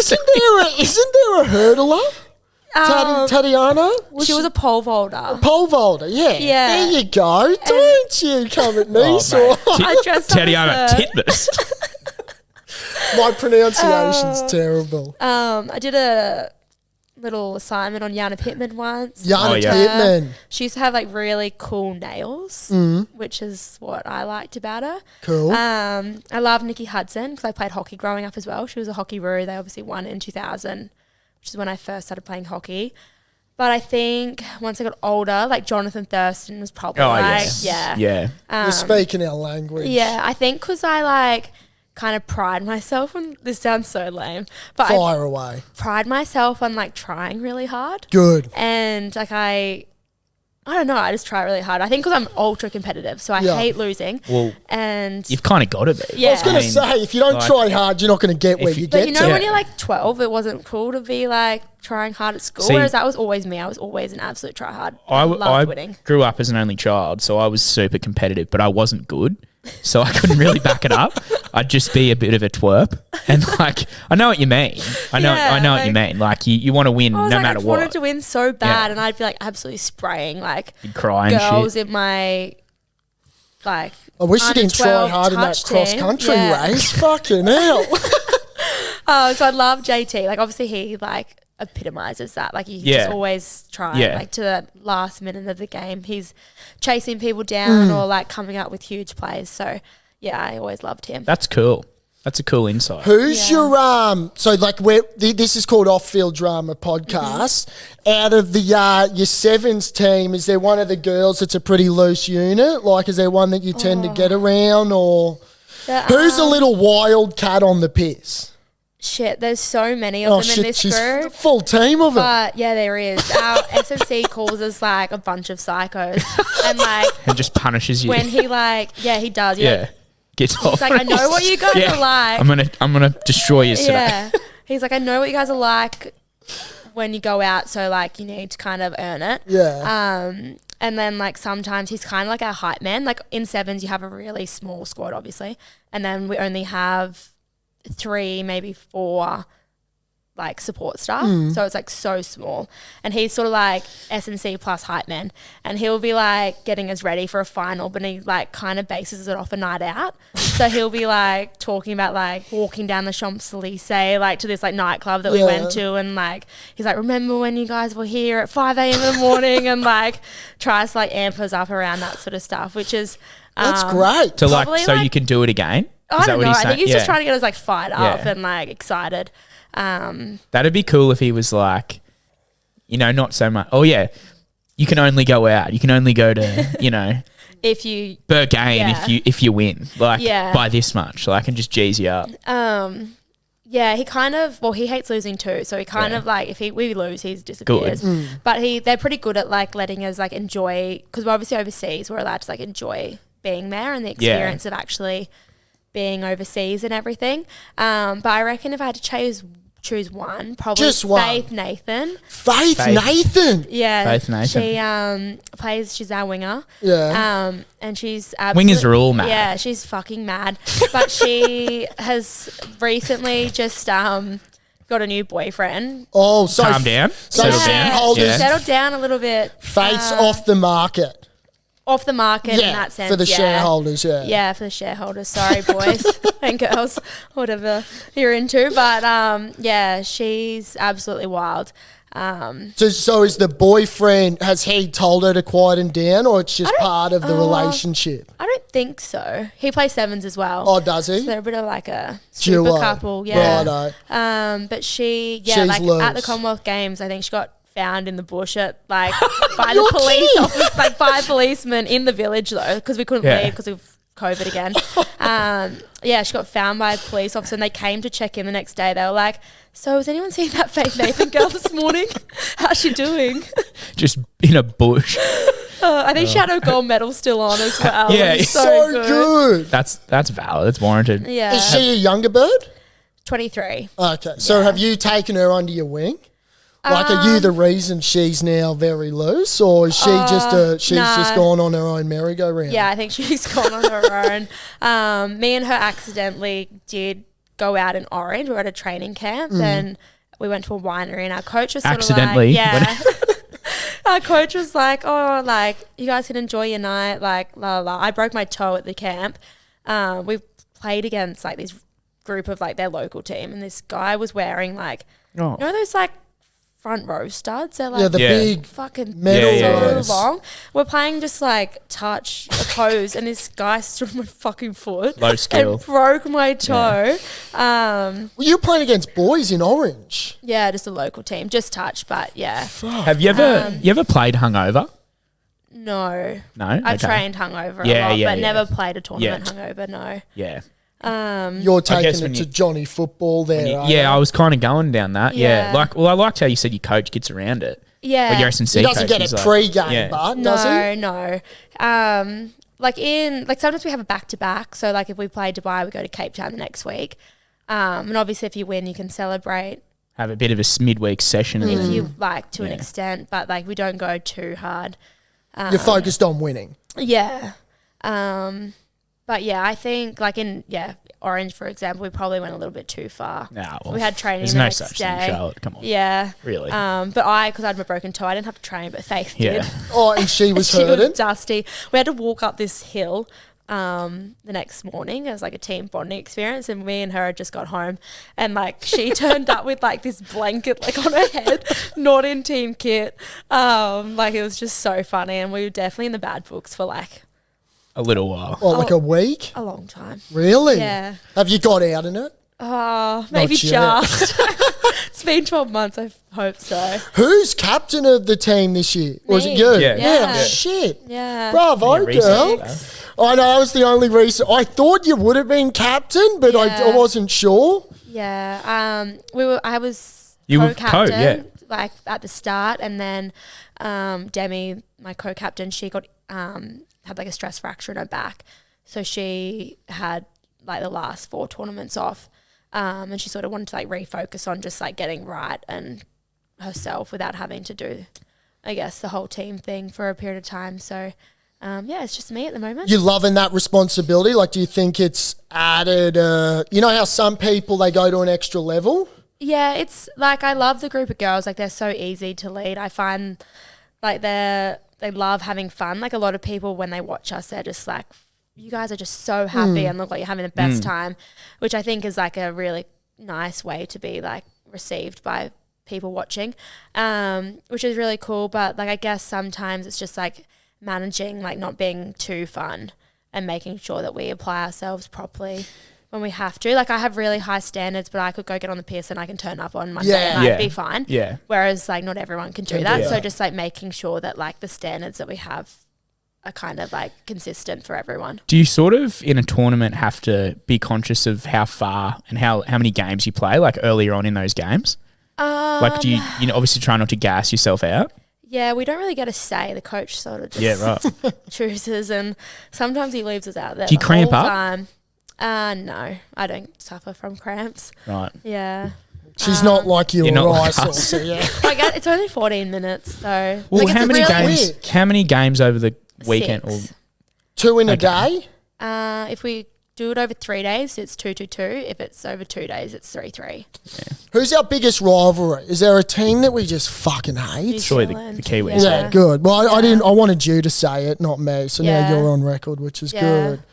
isn't there a hurdler? Tatiana? She was a pole vaulter. Pole vaulter, yeah. Yeah. There you go. Don't you come at me, Oh, so mate. I dressed up Tatiana as her. Titmus. my pronunciation's terrible. I did a little assignment on Yana Pittman once. Yana Oh, yeah. Pittman. She used to have like really cool nails, which is what I liked about her. Cool. I love Nikki Hudson because I played hockey growing up as well. She was a hockey roo. They obviously won in 2000, which is when I first started playing hockey. But I think once I got older, like Jonathan Thurston was probably yeah. You're speaking our language. Yeah, I think because I like kind of pride myself on, this sounds so lame, but Fire away. I pride myself on like trying really hard. Good. And like I don't know, I just try really hard. I think because I'm ultra competitive, so I Yeah. hate losing. Well, And you've kind of got to be. Yeah. I was going to I mean, say, if you don't like, try hard, you're not going to get where if you- you but get you know to. when you're like 12, it wasn't cool to be like trying hard at school, See- whereas that was always me. I was always an absolute try hard. I loved I winning. grew up as an only child, so I was super competitive, but I wasn't good. so I couldn't really back it up. I'd just be a bit of a twerp, and like I know what you mean. I know what you mean. Like you want to win I was no like, matter I what. wanted to win so bad, Yeah. and I'd be like absolutely spraying like You'd cry and girls shit. in my like. I wish you didn't try under-12 hard in that touch cross team. country Yeah. race. Fucking hell. Oh, so I love JT. Like obviously he like epitomizes that. Like he just Yeah. always tries Yeah. like to the last minute of the game. He's chasing people down or like coming up with huge plays. So yeah, I always loved him. That's cool. That's a cool insight. Who's Yeah. your so like this is called Off Field Drama Podcast. Out of the your sevens team, is there one of the girls that's a pretty loose unit? Like, is there one that you tend to get around, or who's a little wild cat on the piss? Shit, there's so many of them in this she's a group. full team of them. But yeah, there is. Our SNC calls us like a bunch of psychos, and like And just punishes you. when he like he does. yeah. Gets off. He's like, I know what you guys Yeah. are like. I'm gonna destroy you today. Yeah. He's like, I know what you guys are like when you go out, so like you need to kind of earn it. Yeah. And then like sometimes he's kind of like our hype man. Like in sevens, you have a really small squad, obviously, and then we only have 3, maybe 4 like support staff. So it's like so small. And he's sort of like S&C plus hype man. And he'll be like getting us ready for a final, but he like kind of bases it off a night out. So he'll be like talking about like walking down the Champs-Elysees, like to this like nightclub that we went to. And like, he's like, remember when you guys were here at 5 a.m. in the morning, and like tries to like amp us up around that sort of stuff, which is, That's great. To like, Probably so like- you can do it again. I don't know. I think he's Yeah. just trying to get us like fired up Yeah. and like excited. That'd be cool if he was like, not so much. Oh yeah, you can only go out. You can only go to If you, Burgain if you win like Yeah. by this much. Like and just G's you up. yeah, he kind of, he hates losing too. So he kind of like, if we lose, he disappears. But they're pretty good at like letting us like enjoy, because we're obviously overseas, we're allowed to like enjoy being there and the experience of actually being overseas and everything. But I reckon if I had to choose one, probably Just one. Faith Nathan. Faith Nathan. Yeah, Faith Nathan. She she's our winger. Yeah. And she's Wingers are all mad. Yeah, she's fucking mad. But she has recently just got a new boyfriend. Oh, so Calm down. So Settle down. shareholders, Yeah. Settled down a little bit. Faith's off the market. Off the market in Yeah, that sense. for the shareholders. Yeah. Yeah, for the shareholders. Sorry, boys and girls, whatever you're into. But yeah, she's absolutely wild. So is the boyfriend? Has he told her to quieten down, or it's just part of the relationship? I don't think so. He plays sevens as well. Oh, does he? So they're a bit of like a super Duo. couple. Yeah. Righto. But she's She's like at the loose. Commonwealth Games, I think she got found in the bush at like by the police office, like by policemen in the village though, because we couldn't leave because of COVID again. Yeah, she got found by a police officer, and they came to check in the next day. They were like, "So has anyone seen that Faith Nathan girl this morning? How's she doing?" Just in a bush. I think she had her gold medal still on as well. Yeah, It was So good. That's valid. That's warranted. Yeah, Is she a younger bird? 23. Okay. So have you taken her under your wing? Like, are you the reason she's now very loose, or is she just nah. gone on her own merry-go-round? Yeah, I think she's gone on her own. Me and her accidentally did go out in Orange. We were at a training camp and we went to a winery, and our coach was sort Accidentally? of like, yeah. Our coach was like, oh, like, you guys can enjoy your night, like, la la la. I broke my toe at the camp. We played against like this group of like their local team, and this guy was wearing like, Oh. you know those like front row studs? They're like Yeah, the Yeah. big fucking metal Yeah. ones. so long. We're playing just like touch a toes, and this guy stood on my fucking foot Low skill. and broke my toe. Well, you're playing against boys in Orange. Yeah, just a local team, just touch, but yeah, Have you ever played hungover? no. No. I Okay. trained hungover Yeah, a lot, yeah, but yeah. never played a tournament Yeah. hungover. No. Yeah. You're guess taking when it you- to Johnny football there. are Yeah, you? I was kind of going down that. Yeah. Yeah. I liked how you said your coach gets around it. Yeah. Or your S&C He doesn't coach get is it like- pre-game, yeah. but does he? No. Like sometimes we have a back-to-back. So like if we play Dubai, we go to Cape Town the next week. And obviously if you win, you can celebrate Have a bit of a midweek session. And if then, you like to an Yeah. extent, but like we don't go too hard. You're focused on winning. Yeah. But But yeah, I think like in Orange, for example, we probably went a little bit too far. Nah, well, We had training there's the no next such day. thing, Charlotte. Come on. Yeah. Really? But because I had my broken toe, I didn't have to train, but Faith Yeah. did. Oh, and she was She hurting. was dusty. We had to walk up this hill the next morning. It was like a team bonding experience, and me and her had just got home, and like she turned up with like this blanket like on her head, not in team kit. Like it was just so funny, and we were definitely in the bad books for like A little while. What, like a week? a long time. Really? Yeah. Have you got out in it? Maybe Not yet. just. It's been 12 months. I hope so. Who's captain of the team this year? Or is it Me. you? Yeah. Yeah. Shit. Yeah. Bravo, Yeah, recent, girl. though. I know, I was the only reason. I thought you would have been captain, but I Yeah. wasn't sure. Yeah. I was You were co-captain, co, like at the start, and then Demi, my co-captain, she got had like a stress fracture in her back, so she had like the last 4 tournaments off, and she sort of wanted to like refocus on just like getting right and herself without having to do, I guess, the whole team thing for a period of time. So yeah, it's just me at the moment. You loving that responsibility? Like, do you think it's added, you know how some people, they go to an extra level? Yeah, it's like I love the group of girls. Like they're so easy to lead. I find like they love having fun. Like a lot of people when they watch us, they're just like, you guys are just so happy and look like you're having the best time, which I think is like a really nice way to be like received by people watching, which is really cool. But like I guess sometimes it's just like managing like not being too fun and making sure that we apply ourselves properly when we have to. Like I have really high standards, but I could go get on the piss and I can turn up on Monday and Yeah. I'd be fine. Yeah. Whereas like not everyone can do Can do that. that. So just like making sure that like the standards that we have are kind of like consistent for everyone. Do you sort of in a tournament have to be conscious of how far and how many games you play, like earlier on in those games? Like do you know, obviously try not to gas yourself out? Yeah, we don't really get a say. The coach sort of just Yeah, right. chooses, and sometimes he leaves us out there. Do you the cramp whole up? time. No, I don't suffer from cramps. Right. Yeah. She's not like you You're or not I, like sort us. of, yeah. Like it's only 14 minutes, so Well, like, how it's many really games? quick. How many games over the weekend? Or, 6. 2 in a Okay. day? If we do it over 3 days, it's 2-2-2. If it's over 2 days, it's 3-3. Who's our biggest rivalry? Is there a team that we just fucking hate? Surely the Zealand, Kiwis. Yeah, good. Well, I didn't. I wanted you to say it, not me. So now Yeah. you're on record, which is Yeah. good.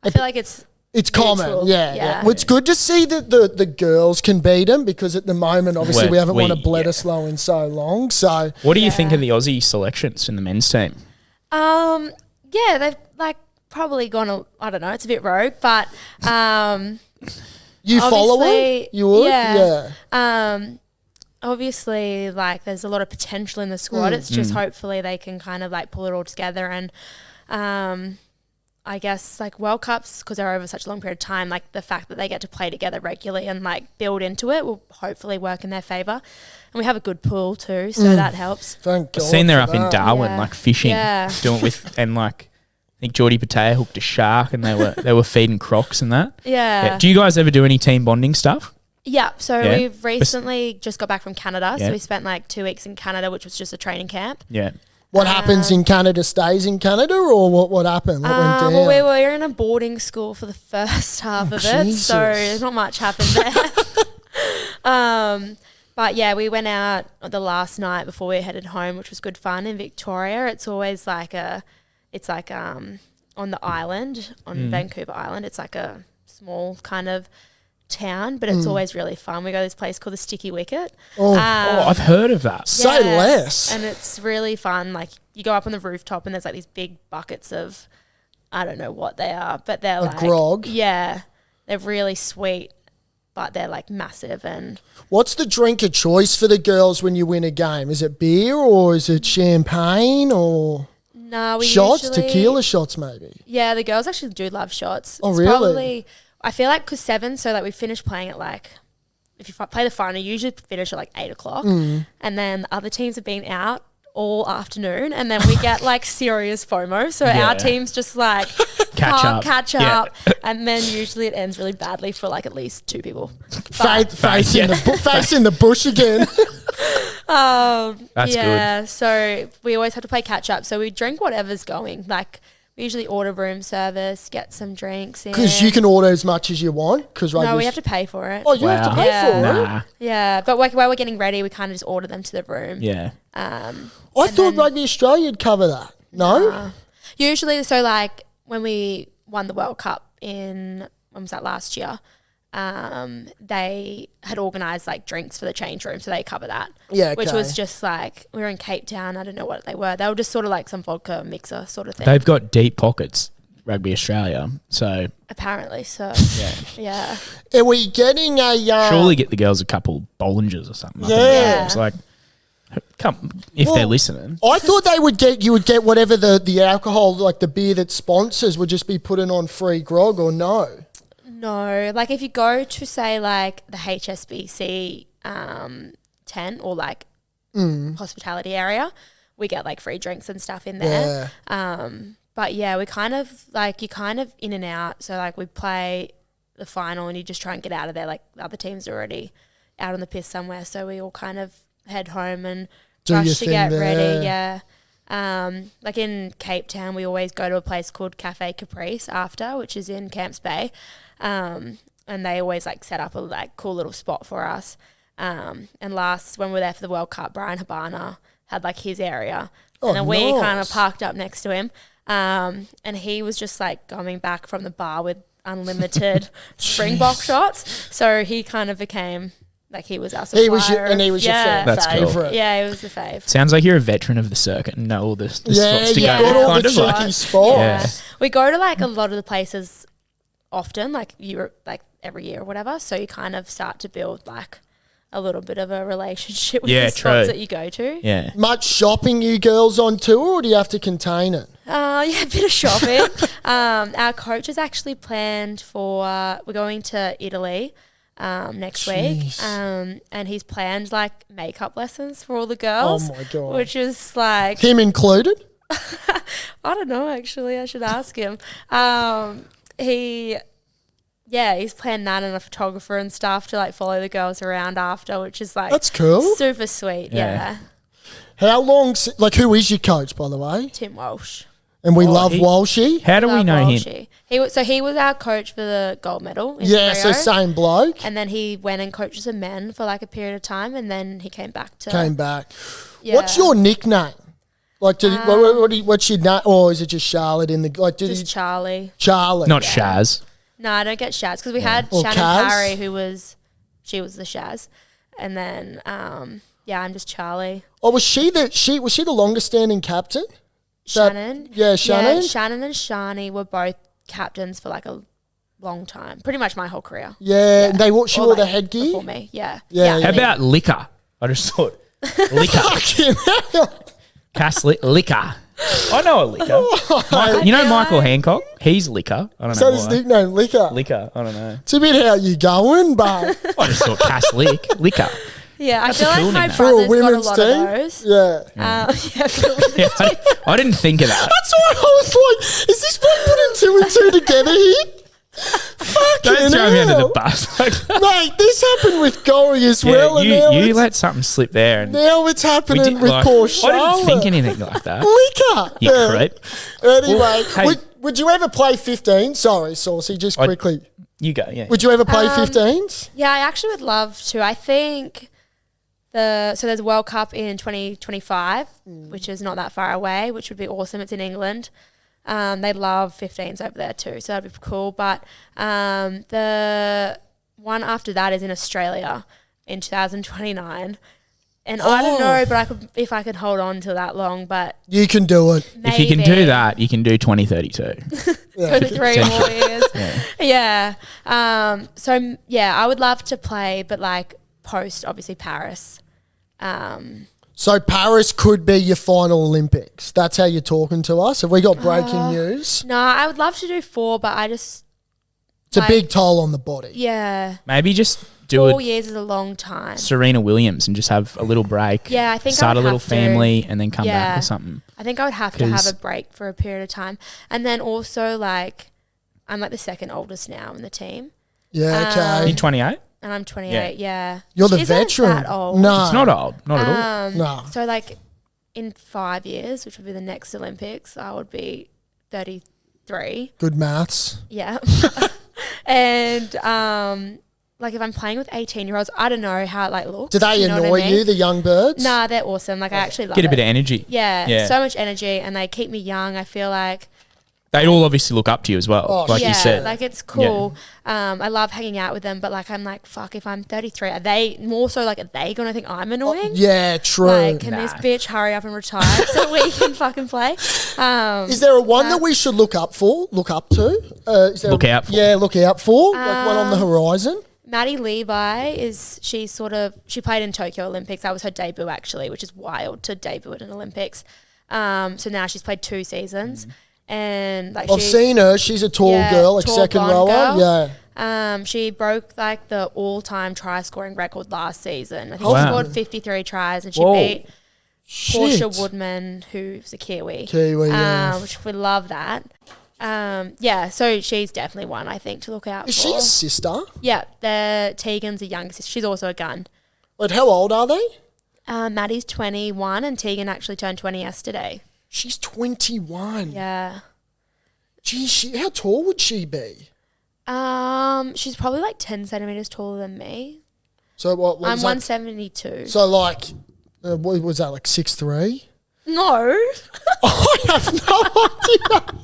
I feel like it's It's common, Mutual. yeah. Yeah. Well, it's good to see that the girls can beat them because at the moment, obviously, we haven't won a Yeah. Bledisloe in so long. So What do you think Yeah. of the Aussie selections in the men's team? yeah, they've like probably gone. I don't know. It's a bit rogue, but you follow them? obviously- You would? yeah. Yeah. obviously like there's a lot of potential in the squad. It's just hopefully they can kind of like pull it all together, and I guess like World Cups, because they're over such a long period of time, like the fact that they get to play together regularly and like build into it will hopefully work in their favour. And we have a good pool too, so that helps. Thank God. I've seen they're for up in that. Darwin, Yeah. like fishing, Yeah. doing it with, and like I think Geordie Patea hooked a shark, and they were feeding crocs and that. Yeah. Do you guys ever do any team bonding stuff? Yeah, so Yeah. we've recently just got back from Canada. Yeah. So we spent like 2 weeks in Canada, which was just a training camp. Yeah. What happens in Canada stays in Canada, or what happened? What went down? Well, we were in a boarding school for the first half of it, Jesus. so not much happened there. But yeah, we went out the last night before we headed home, which was good fun in Victoria. It's always like on the island, on Vancouver Island. It's like a small kind of town, but it's always really fun. We go to this place called the Sticky Wicket. Oh, I've heard of that. say less. And it's really fun. Like you go up on the rooftop and there's like these big buckets of, I don't know what they are, but they're like grog? Yeah, they're really sweet, but they're like massive. And What's the drink of choice for the girls when you win a game? Is it beer or is it champagne or no, we shots, usually, tequila shots maybe? Yeah, the girls actually do love shots. Oh, It's really? Probably, I feel like because 7, so like we finish playing at like, if you play the final, you usually finish at like 8 o'clock, and then the other teams have been out all afternoon, and then we get like serious FOMO. So Yeah. our team's just like Catch can't up. catch Yeah. up, and then usually it ends really badly for like at least 2 people. Face yeah. in the bush again. That's yeah, so we always have to play catch up. So we drink whatever's going. Like We usually order room service, get some drinks in. Because you can order as much as you want. Because No, we have to pay for it. Oh, you have to pay Yeah. for it. Nah. Yeah, but while we're getting ready, we kind of just order them to the room. Yeah. I thought Rugby Australia would cover that. No. Usually, so like when we won the World Cup when was that, last year? They had organised like drinks for the change room, so they cover that. Yeah, Which okay. was just like, we were in Cape Town, I don't know what they were. They were just sort of like some vodka mixer sort of thing. They've got deep pockets, Rugby Australia. So Apparently, so yeah. yeah. Are we getting a Surely get the girls a couple Bollinger's or something. Yeah. It's like, come if they're listening. I thought you would get whatever the alcohol, like the beer that sponsors would just be putting on free grog, or no? No, like if you go to say like the HSBC tent or like hospitality area, we get like free drinks and stuff in there. But yeah, we kind of like, you're kind of in and out. So like we play the final and you just try and get out of there. Like the other team's already out on the piss somewhere, so we all kind of head home and Do your rush to thing get there. ready. Yeah. Like in Cape Town, we always go to a place called Cafe Caprice after, which is in Camps Bay. And they always like set up a like cool little spot for us. And when we were there for the World Cup, Brian Habana had like his area. And then we kind of parked up next to him. And he was just like coming back from the bar with unlimited Springbok shots. So he kind of became like, he was our supplier. He was your That's cool. favourite. Yeah, he was the fave. Sounds like you're a veteran of the circuit and know all this Yeah, spots to you've go. got all Kind the of like- cheeky spots. Yeah. We go to like a lot of the places often, like Europe, like every year or whatever. So you kind of start to build like a little bit of a relationship with the spots true. that you go to. Yeah. Much shopping, you girls on tour, or do you have to contain it? Yeah, a bit of shopping. Our coach has actually planned for, we're going to Italy next week. And he's planned like makeup lessons for all the girls. Oh my God. Which is like, Him included? I don't know, actually. I should ask him. He's planned that, and a photographer and stuff to like follow the girls around after, which is like, That's cool. super sweet. Yeah. How long? Like, who is your coach, by the way? Tim Walsh. And we love he- Walshy. How do we Love know him? Walshy. He was our coach for the gold medal in Yeah, so Rio. same bloke. And then he went and coached some men for like a period of time, and then he came back to. Came back. Yeah. What's your nickname? Like, what's your name? Or is it just Charlotte in the like? Just Charlie. Charlotte. Not Shaz. No, I don't get Shaz because we had Or Shannon Kaz? Parry, she was the Shaz, and then I'm just Charlie. Or was she the longest standing captain? Shannon. Yeah, Shannon? Yeah, Shannon and Shani were both captains for like a long time, pretty much my whole career. Yeah, she Or, wore the like, headgear. before me. Yeah. Yeah. How about liquor? I just thought liquor. Fucking hell. Caslick liquor. I know a liquor. You know Michael Hancock? He's liquor. I don't Is know that his why. nickname, Liquor? Liquor. I don't know. It's a bit how you going, but I just thought Caslick liquor. Yeah, I feel a like cool my nickname. for a brother's got a women's lot team. of those. Yeah. Yeah, for the Yeah, I didn't think of that. That's why I was like, is this bloke putting two and two together here? Fucking Don't throw me under hell. the bus. Like that. Mate, this happened with Gory as well. And Yeah, now you it's, let something slip there, and now it's happening did- with like, poor I Charlotte. didn't think anything like that. Liquor. You Yeah. creep. Anyway, Well, hey- would you ever play 15? Sorry, Saucy, just quickly. You go. Yeah. Would you ever play 15s? Yeah, I actually would love to. I think there's a World Cup in 2025, which is not that far away, which would be awesome. It's in England. They love 15s over there too, so that'd be cool. But the one after that is in Australia in 2029. And I don't know, but if I could hold on to that long, but You can do it. maybe. If you can do that, you can do 2032. For the 3 more years. Yeah. So, yeah, I would love to play, but like post, obviously, Paris. So Paris could be your final Olympics. That's how you're talking to us. Have we got breaking news? No, I would love to do 4, but I just, It's a like- big toll on the body. yeah. Maybe just do 4 it years is a long time. Serena Williams and just have a little break. Yeah, I think I start a would little have to. family and then come back Yeah. or something. I think I would have to have 'Cause- a break for a period of time. And then also, like, I'm like the second oldest now in the team. Yeah, okay. You 28? And I'm 28, yeah. You're the Which isn't veteran. that old. No. It's not old. Not at all. No. So, like, in 5 years, which would be the next Olympics, I would be 33. Good maths. Yeah. And like if I'm playing with 18-year-olds, I don't know how it like looks. Do they know what I annoy mean? you, the young birds? Nah, they're awesome. Like I actually love Get a it. bit of energy. Yeah, so much energy, and they keep me young. I feel like They all obviously look up to you as well, Oh, like yeah, you said. like it's cool. I love hanging out with them, but like I'm like, fuck, if I'm 33, are they more so like are they gonna think I'm annoying? Yeah, true. Like, can this bitch hurry up and retire so we can fucking play? Is there a one that we should look up to? Look out for. Yeah, look out for. Like one on the horizon. Maddie Levi she played in Tokyo Olympics. That was her debut actually, which is wild to debut at an Olympics. So now she's played 2 seasons. And like I've seen her. She's a tall girl, like tall second blonde rower. girl. Yeah. She broke like the all-time try scoring record last season. I think Wow. she scored 53 tries, and she Whoa. beat Portia Shit. Woodman, who's a Kiwi. Yeah. Which we love that. So she's definitely one I think to look out Is for. she a sister? Yeah, Tegan's a younger sister. She's also a gun. Wait, how old are they? Maddie's 21, and Tegan actually turned 20 yesterday. She's 21. Yeah. Gee, how tall would she be? She's probably like 10 centimeters taller than me. So what I'm was 172. So like, what was that, like 6'3"? No. I have no idea.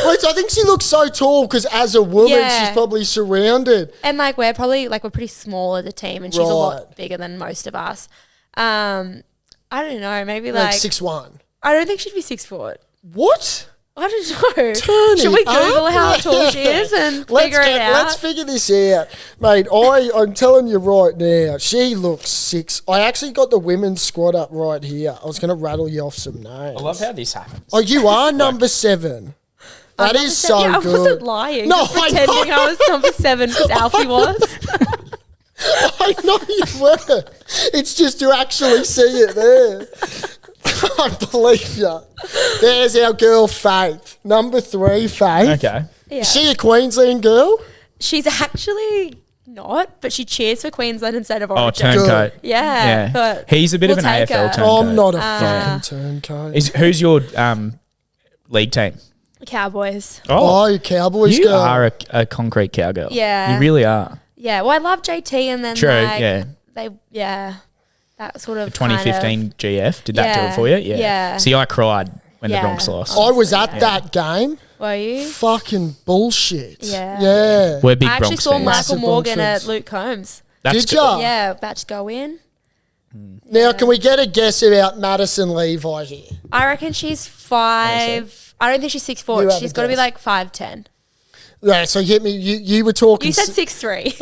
Wait, so I think she looks so tall because as a woman, Yeah. she's probably surrounded. And like we're pretty small as a team, and she's a Right. lot bigger than most of us. I don't know, maybe Like like 6'1". I don't think she'd be 6 foot. What? I don't know. Turn Should we it Google up? how tall she is and figure it out? Let's figure this out. Mate, I'm telling you right now, she looks 6. I actually got the women's squad up right here. I was going to rattle you off some names. I love how this happens. Oh, you are number 7. That is so yeah, good. I wasn't lying. No, No, pretending I was number 7 because Alfie was. I know you were. It's just to actually see it there. I believe you. There's our girl Faith. Number 3, Faith. Okay. Yeah. Is she a Queensland girl? She's actually not, but she cheers for Queensland instead of Oh, Origin. turncoat. Yeah, but He's a bit of we'll an take AFL her. turncoat. I'm not a fucking turncoat. Who's your league team? Cowboys. Oh, Cowboys you girl. are a concrete cowgirl. Yeah. You really are. Yeah, well, I love JT, and then True, like, yeah. that sort of The 2015 GF, did that do Yeah, it for you? Yeah. yeah. See, I cried when the Yeah. Bronx lost. I was at that game. Were you? Fucking bullshit. Yeah. Yeah. We're big I actually Bronx saw fans. Michael Massive Morgan Bronx at Luke Combs. That's Did good. ya? Yeah, about to go in. Now, can we get a guess about Madison Levi here? I reckon she's 5. I don't think she's 6 You foot. have She's a got to be guess. like 5'10". Yeah, so hit me. You were talking. You said 6'3".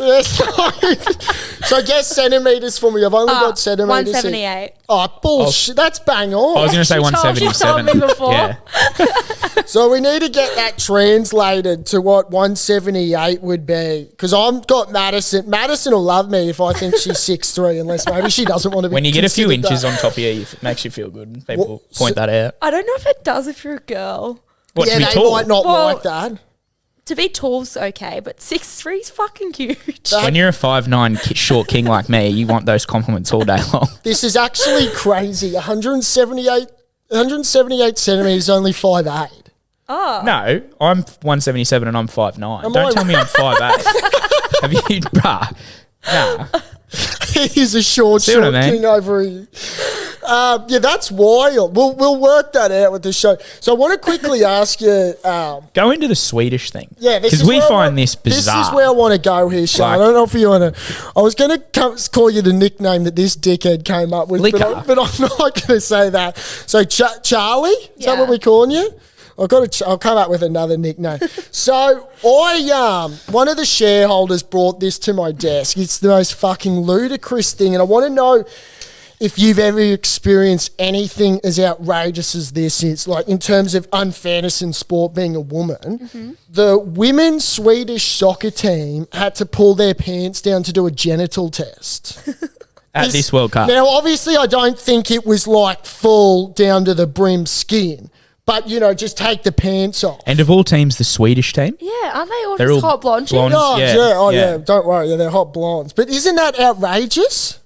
So guess centimetres for me. I've only got centimetres. 178. Oh, bullshit. That's bang I was on. going to say She told 177. me before. Yeah. So we need to get that translated to what 178 would be. Because I've got Madison. Madison will love me if I think she's 6'3", unless maybe she doesn't want to be When you get a few considered inches that. on top of you, it makes you feel good. People Well, point that out. I don't know if it does if you're a girl. What, Yeah, to be they tall? might not Well, like that. To be tall's okay, but 6'3" is fucking huge. When you're a 5'9" short king like me, you want those compliments all day long. This is actually crazy. 178 centimetres, only 5'8". Oh. No, I'm 177 and I'm 5'9". Am Don't I tell me I'm 5'8". Have you, bruh? Nah. He's a short See what I mean? king over here. Yeah, that's wild. We'll work that out with the show. So I want to quickly ask you. Go into the Swedish thing. Yeah, because we find this bizarre. This is where I want to go here, Sean. Like- I don't know if you want to. I was going to call you the nickname that this dickhead came up with, Liquor. but I'm not going to say that. So Charlie, is that Yeah. what we're calling you? I'll come up with another nickname. So one of the shareholders brought this to my desk. It's the most fucking ludicrous thing, and I want to know if you've ever experienced anything as outrageous as this is, like in terms of unfairness in sport, being a woman. The women's Swedish soccer team had to pull their pants down to do a genital test. at this World Cup. Now, obviously, I don't think it was like full down to the brim skin, but, just take the pants off. And of all teams, the Swedish team. Yeah, aren't they all They're just all hot blonde blonde. chicks? Oh, Yeah, yeah. Oh, yeah. yeah. Don't worry. Yeah, they're hot blondes. But isn't that outrageous?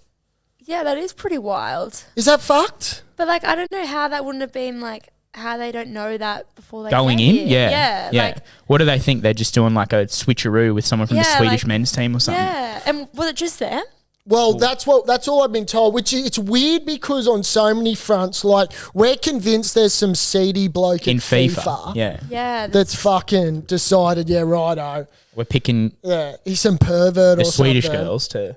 Yeah, that is pretty wild. Is that fucked? But like, I don't know how that wouldn't have been like how they don't know that before they Going get in? here. Yeah. Like, What do they think? They're just doing like a switcheroo with someone from the Yeah, Swedish like- men's team or something? yeah. And was it just them? Well, that's all I've been told, which it's weird because on so many fronts, like we're convinced there's some seedy bloke In at FIFA. Yeah. Yeah. that's fucking decided, yeah, righto. We're picking Yeah, he's some pervert the or Swedish something. girls to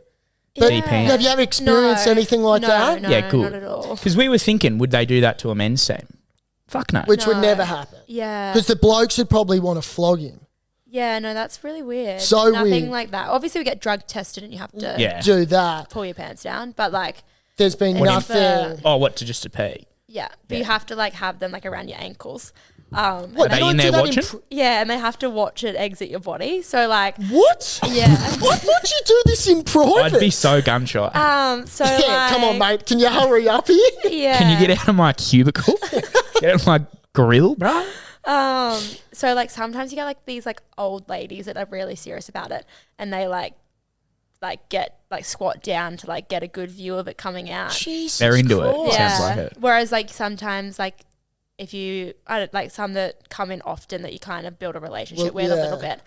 But DP. have you ever experienced No. anything like No, that? no, Yeah, good. not at all. Because we were thinking, would they do that to a men's team? Fuck no. Which would No. never happen. Yeah. Because the blokes would probably want to flog him. Yeah, no, that's really weird. So Nothing weird. like that. Obviously, we get drug tested and you have to Yeah. Do that. pull your pants down. But like, There's been What nothing. if, Oh, what, to just to pee? yeah, but you have to like have them like around your ankles. What, Are you they don't in do there that watching? Yeah, and they have to watch it exit your body. So like, What? yeah. What would you do this in private? I'd be so gun shy. So yeah, like, come on, mate. Can you hurry up here? Yeah. Can you get out of my cubicle? Get out of my grill, bro? So like sometimes you get like these like old ladies that are really serious about it, and they like get like squat down to like get a good view of it coming out. Jesus They're into it. Christ. Sounds like it. Whereas like sometimes like if you I don't like some that come in often that you kind of build a relationship Well, with a yeah. little bit,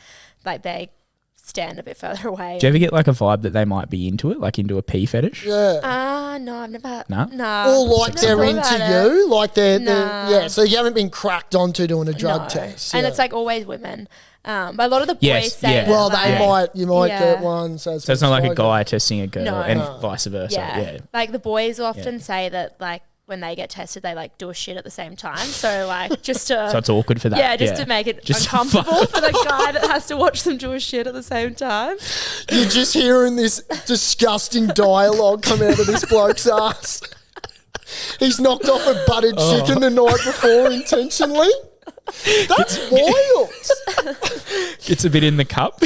like they stand a bit further away. Do you ever get like a vibe that they might be into it, like into a pee fetish? Yeah. No, I've never. No? No. Or like I've they're never into thought about it. you, like they're Nah. yeah. So you haven't been cracked onto doing a drug No. test, And yeah. it's like always women. But a lot of the boys Yes, say yeah. that, well, they like, you might Yeah. get one. So So it's not like a guy testing a girl No. and No. vice versa. Yeah. Like the boys often say that like when they get tested, they like do a shit at the same time. So like just to So it's awkward for that. yeah, just to make it Just uncomfortable for the guy that has to watch them do a shit at the same time. You're just hearing this disgusting dialogue come out of this bloke's ass. He's knocked off a buttered Oh. chicken the night before intentionally. That's wild. Gets a bit in the cup.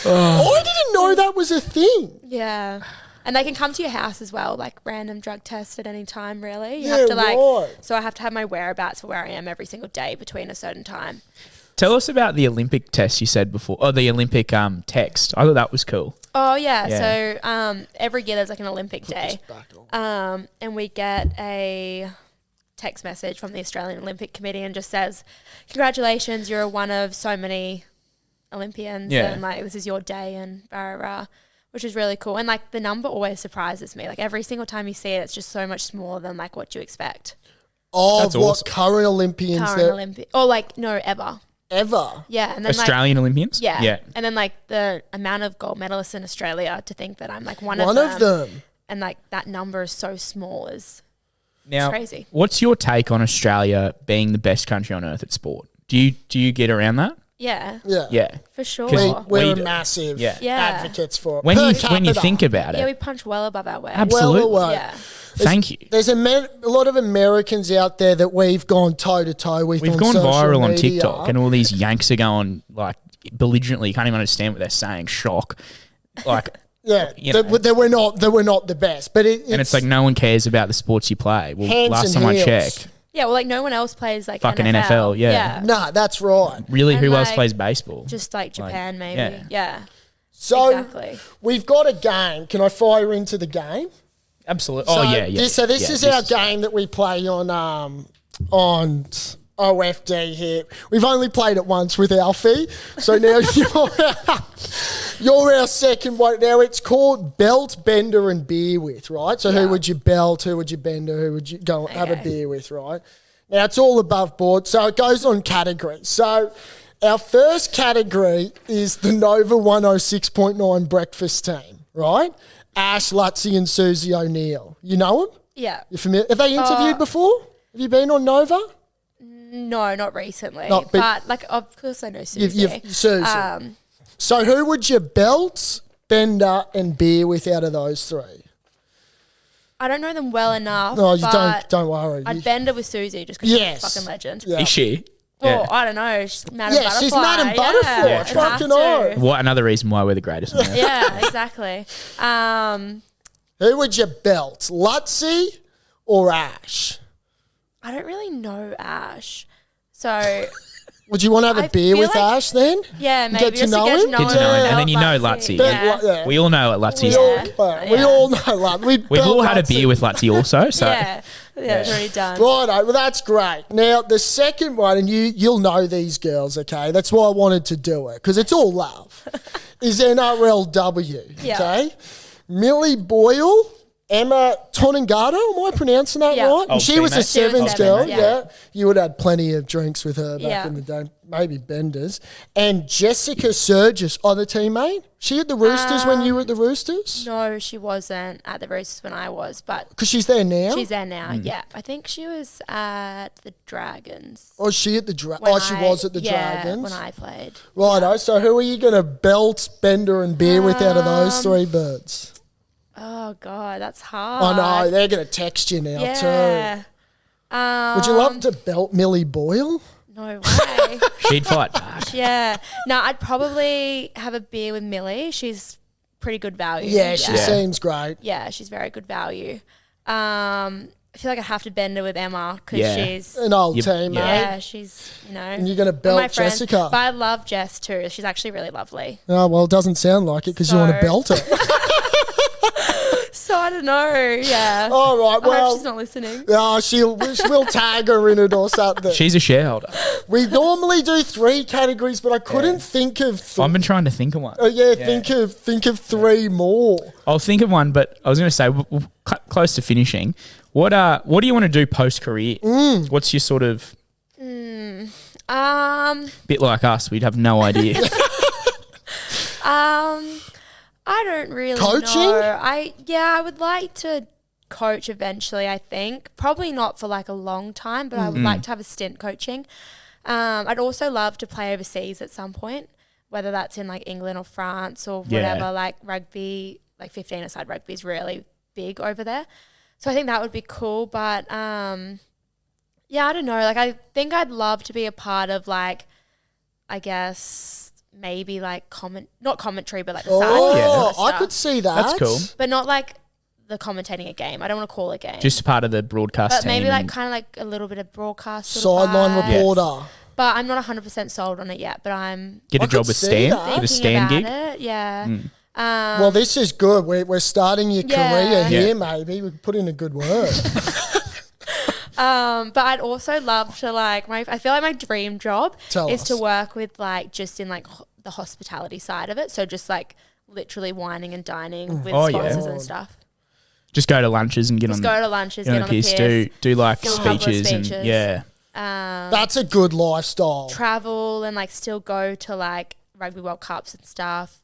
I didn't know that was a thing. Yeah. And they can come to your house as well, like random drug tests at any time, really. You Yeah, have to like, right. so I have to have my whereabouts for where I am every single day between a certain time. Tell us about the Olympic test you said before. Oh, the Olympic text. I thought that was cool. Oh yeah. Yeah. So every year there's like an Olympic day, and we get a text message from the Australian Olympic Committee and just says, "Congratulations, you're one of so many Olympians, Yeah. and like this is your day," and rah, rah, rah, which is really cool. And like the number always surprises me. Like every single time you see it, it's just so much smaller than like what you expect. Of That's what awesome. current Olympians Current that Olympic, or like no ever. ever. Yeah, and then Australian Olympians? like Yeah. and then like the amount of gold medalists in Australia, to think that I'm like one One of of them. them. And like that number is so small is Now, crazy. what's your take on Australia being the best country on earth at sport? Do you get around that? Yeah, Yeah. Yeah. for sure. 'Cause We're We- massive Yeah. Yeah. advocates for it. When Per you capita. think about Yeah, we it, punch well above our weight. Absolutely. well away. Yeah. thank you. There's a lot of Americans out there that we've gone toe to toe with. We've on gone social viral on media. TikTok, and all these Yanks are going like belligerently. You can't even understand what they're saying. Shock. Like, Yeah, you know. they were not the best, but and it's like no one cares about the sports you play. Well, Hands last and time I heels. checked, Yeah, well, like no one else plays like Fucking NFL, yeah. nah, that's right. really, And who else like, plays baseball? Just like Japan, maybe. yeah. Yeah. So Exactly. we've got a game. Can I fire into the game? Absolutely. So Oh yeah, yeah. This is our this- game that we play on OFD here. We've only played it once with Alfie, so now you're our second one. Now it's called Belt, Bender, and Beer with, right? So who Yeah. would you belt? Who would you bender? Who would you go have a Okay. beer with, right? Now it's all above board, so it goes on categories. So our first category is the Nova 106.9 breakfast team, right? Ash, Lutzy, and Susie O'Neill. You know them? Yeah. You familiar? Have they interviewed before? Have you been on Nova? No, not recently. Not big- but like, of course, I know Susie. Susie. So who would you belt, bender, and beer with out of those three? I don't know them well enough. No, you but don't worry. I'd bend her with Susie just because Yes. she's a fucking legend. Yeah. Is she? Well, Yeah. I don't know. She's Madam Yeah, Butterfly. she's Madam Butterfly, Yeah, it'd fucking have oath. to. What another reason why we're the greatest on earth. Yeah, exactly. Who would you belt, Lutzy or Ash? I don't really know Ash. So Would you want to have a I beer feel with like- Ash then? Yeah, maybe Get to just know to get him? to know Get to know him, him. and then you know Belt Lutzy. Yeah. Yeah. We all know what Lutzy's We Yeah. all know love. We've all had a beer with Lutzy also. So Yeah, it's already done. Righto, well that's great. Now the second one, and you'll know these girls, okay? That's why I wanted to do it because it's all love. Is NRLW, Yeah. okay? Millie Boyle, Emma Toningado, am I pronouncing that Yeah. right? And Old she was a teammate. She was sevens girl, sevens, yeah. yeah. You would have had plenty of drinks with her back Yeah. in the day, maybe Benders. And Jessica Surgis, other teammate. She at the Roosters when you were at the Roosters? No, she wasn't at the Roosters when I was, but Because she's there now. she's there now. Yeah, I think she was at the Dragons. Oh, is she at the she when was at the yeah, Dragons. when I played. Righto, so who are you going to belt, Bender, and beer with out of those three birds? Oh god, that's hard. I know, they're going to text you now too. Yeah. Would you love to belt Millie Boyle? No way. she'd fight back. Yeah. No, I'd probably have a beer with Millie. She's pretty good value. Yeah, she seems great. Yeah, she's very good value. I feel like I have to bend her with Emma because Yeah. she's An old Yep. team, yeah, mate. she's And you're going to one of my belt friends. Jessica. But I love Jess too. She's actually really lovely. Oh, well, it doesn't sound like it because you want to So- belt her. So I don't know. Yeah. All right, I hope well, she's not listening. we'll tag her in it or something. She's a shareholder. We normally do 3 categories, but I couldn't think of I've been trying to think of one. think of 3 more. I'll think of one, but I was going to say we're close to finishing. What do you want to do post career? What's your sort of bit like us? We'd have no idea. I don't really Coaching? know. I would like to coach eventually, I think. Probably not for like a long time, but I would like to have a stint coaching. I'd also love to play overseas at some point, whether that's in like England or France or whatever. Yeah. Like rugby, like 15-a-side rugby is really big over there. So I think that would be cool. But yeah, I don't know. Like I think I'd love to be a part of like, I guess maybe like not commentary, but like the side Oh, sort of I stuff. could see that. That's cool. But not like the commentating a game. I don't want to call it a game. Just part of the broadcast but team. maybe like and- kind of like a little bit of broadcast sort of Sideline vibe. reporter. But I'm not 100% sold on it yet. But I'm get I a job could with see Stan. that. Get a thinking Stan about gig. it. Yeah. Well, this is good. We're starting your career Yeah. here, Yeah. maybe. We put in a good word. But I'd also love to like I feel like my dream job Tell is us. to work with like just in like the hospitality side of it. So just like literally wining and dining with Oh, yeah. sponsors and stuff. Just go to lunches and get Just on. go to lunches, get on the piss. Do like do a couple of speeches and speeches. yeah. That's a good lifestyle. Travel and like still go to like Rugby World Cups and stuff.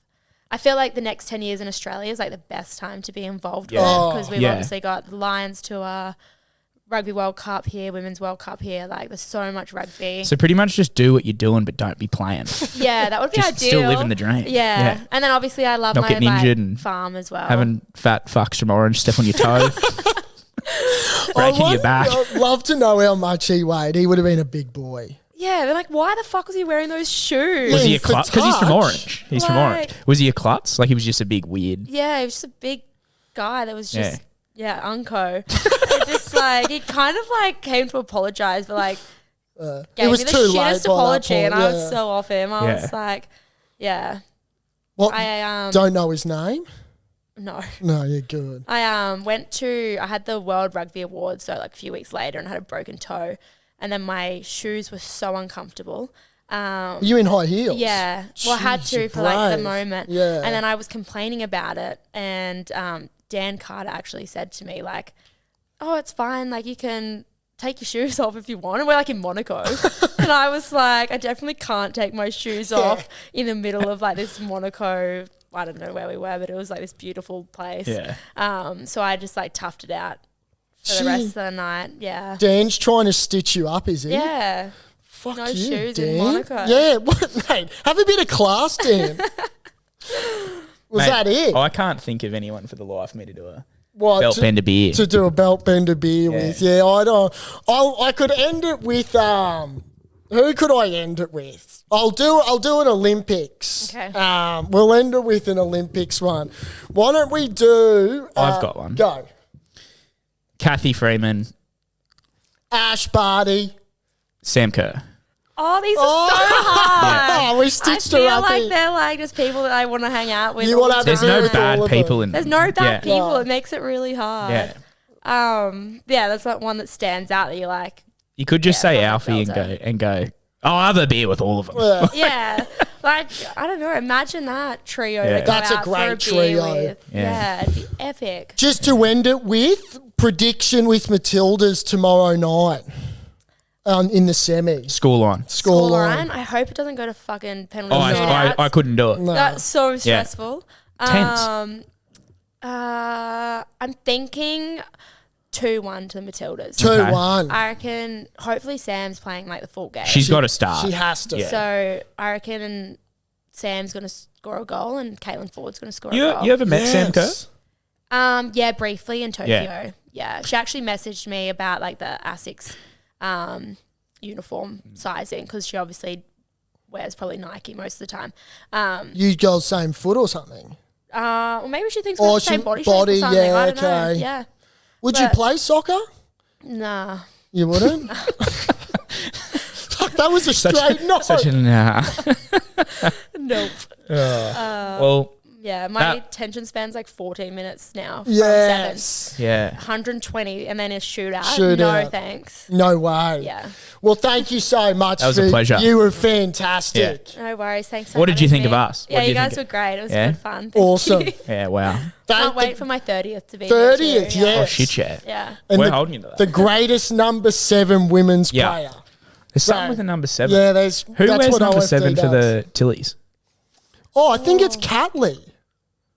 I feel like the next 10 years in Australia is like the best time to be involved with Yeah. it because we've Yeah. obviously got the Lions Tour, Rugby World Cup here, Women's World Cup here. Like there's so much rugby. So pretty much just do what you're doing, but don't be playing. Yeah, that would be Just ideal. still living the dream. Yeah. Yeah. And then obviously I love Not my getting injured and farm as well. Having fat fucks from Orange step on your toe. Breaking your back. I'd love to know how much he weighed. He would have been a big boy. Yeah, they're like, why the fuck was he wearing those shoes? Was he a for klutz? Because he's from touch. Orange. He's from Orange. Like- Was he a klutz? Like he was just a big weird. Yeah, he was just a big guy that was Yeah. just unco. It just like he kind of like came to apologize, but like gave was me the too late by shittest that apology, point, and I yeah. was so off him. I Yeah. was like, yeah, What? I Don't know his name? no. No, you're good. I I had the World Rugby Awards, so like a few weeks later, and I had a broken toe, and then my shoes were so uncomfortable. Are you in high heels? Yeah, well, I had Jeez, to you're for like the brave. moment. Yeah. And then I was complaining about it, and Dan Carter actually said to me like, "Oh, it's fine. Like you can take your shoes off if you want." And we're like in Monaco, and I was like, I definitely can't take my shoes off in the middle of like this Monaco. I don't know where we were, but it was like this beautiful place. Yeah. So I just like toughed it out for the rest of the night. Yeah. Dan's trying to stitch you up, is he? Yeah. Fuck No you, shoes Dan. in Monaco. Yeah, what, mate? Have a bit of class, Dan. Was Mate, that it? I can't think of anyone for the life of me to do a What, belt bender beer. to do a belt bender beer Yeah. with. Yeah, I don't. I could end it with who could I end it with? I'll do an Olympics. Okay. We'll end it with an Olympics one. Why don't we do? I've got one. Go. Kathy Freeman, Ash Barty. Sam Kerr. Oh, these are so hard. Oh, we stitched I her feel up like here. they're like just people that I want to hang out with. You all wanna the have a There's beer no with all bad of people them. in. There's no bad Yeah. people. No. It makes it really hard. Yeah. Yeah, that's not one that stands out that you're like, You could just Yeah, say fucking Alfie and go. I'll have a beer with all of them. Yeah. yeah, like I don't know. Imagine that trio. Yeah. To go That's a out for great beer trio. with. Yeah. Yeah, it'd be epic. Just to end it with prediction with Matildas tomorrow night in the semi. Scoreline. Scoreline. I hope it doesn't go to fucking penalty Oh, shootouts. I couldn't do it. No. That's so stressful. Tense. I'm thinking 2-1 to the Matildas. 2-1. I reckon hopefully Sam's playing like the full game. She's got to start. She has to. Yeah. So I reckon Sam's going to score a goal and Caitlin Ford's going to score a You goal. ever met Sam Kerr? Yeah, briefly in Tokyo. Yeah. Yeah. She actually messaged me about like the ASICS uniform sizing because she obviously wears probably Nike most of the time. You girls same foot or something? Well, maybe she thinks we're the same body shape body, or something. yeah, I don't know. okay. Yeah. Would you But- play soccer? Nah. You wouldn't? Fuck, that was a straight no. Such a nah. Nope. Well, Yeah, my That- attention span's like 14 minutes now. From Yes. yeah. 120 and then a shootout. Shootout. No thanks. No way. Yeah. Well, thank you so much. That was a pleasure. You were fantastic. No worries. Thanks for What did you having think of me. us? What Yeah, did you you guys think were great. It was Yeah? good fun. Thank Awesome. you. Yeah, wow. Can't Thank wait for my 30th to be there 30th, too. yeah. Oh, shit, yeah. Yeah. And We're the, holding you to that. the greatest number 7 women's Yeah. player. There's something Right. with a number 7. Yeah, there's Who that's wears what number OFD 7 for does. the Tillies? Oh, I think it's Catley.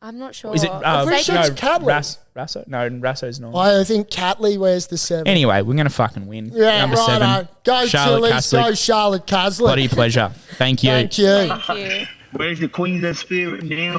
I'm not sure. Is it pretty sure it's Catley. Rasso? No, Rasso's not. I think Catley wears the 7. Anyway, we're going to fucking win. Yeah, number right. 7. Go Charlotte Tillies. Go Caslick. Charlotte Caslick. Bloody pleasure. Thank you. Thank you. Thank you. Where's the Queensland spirit now?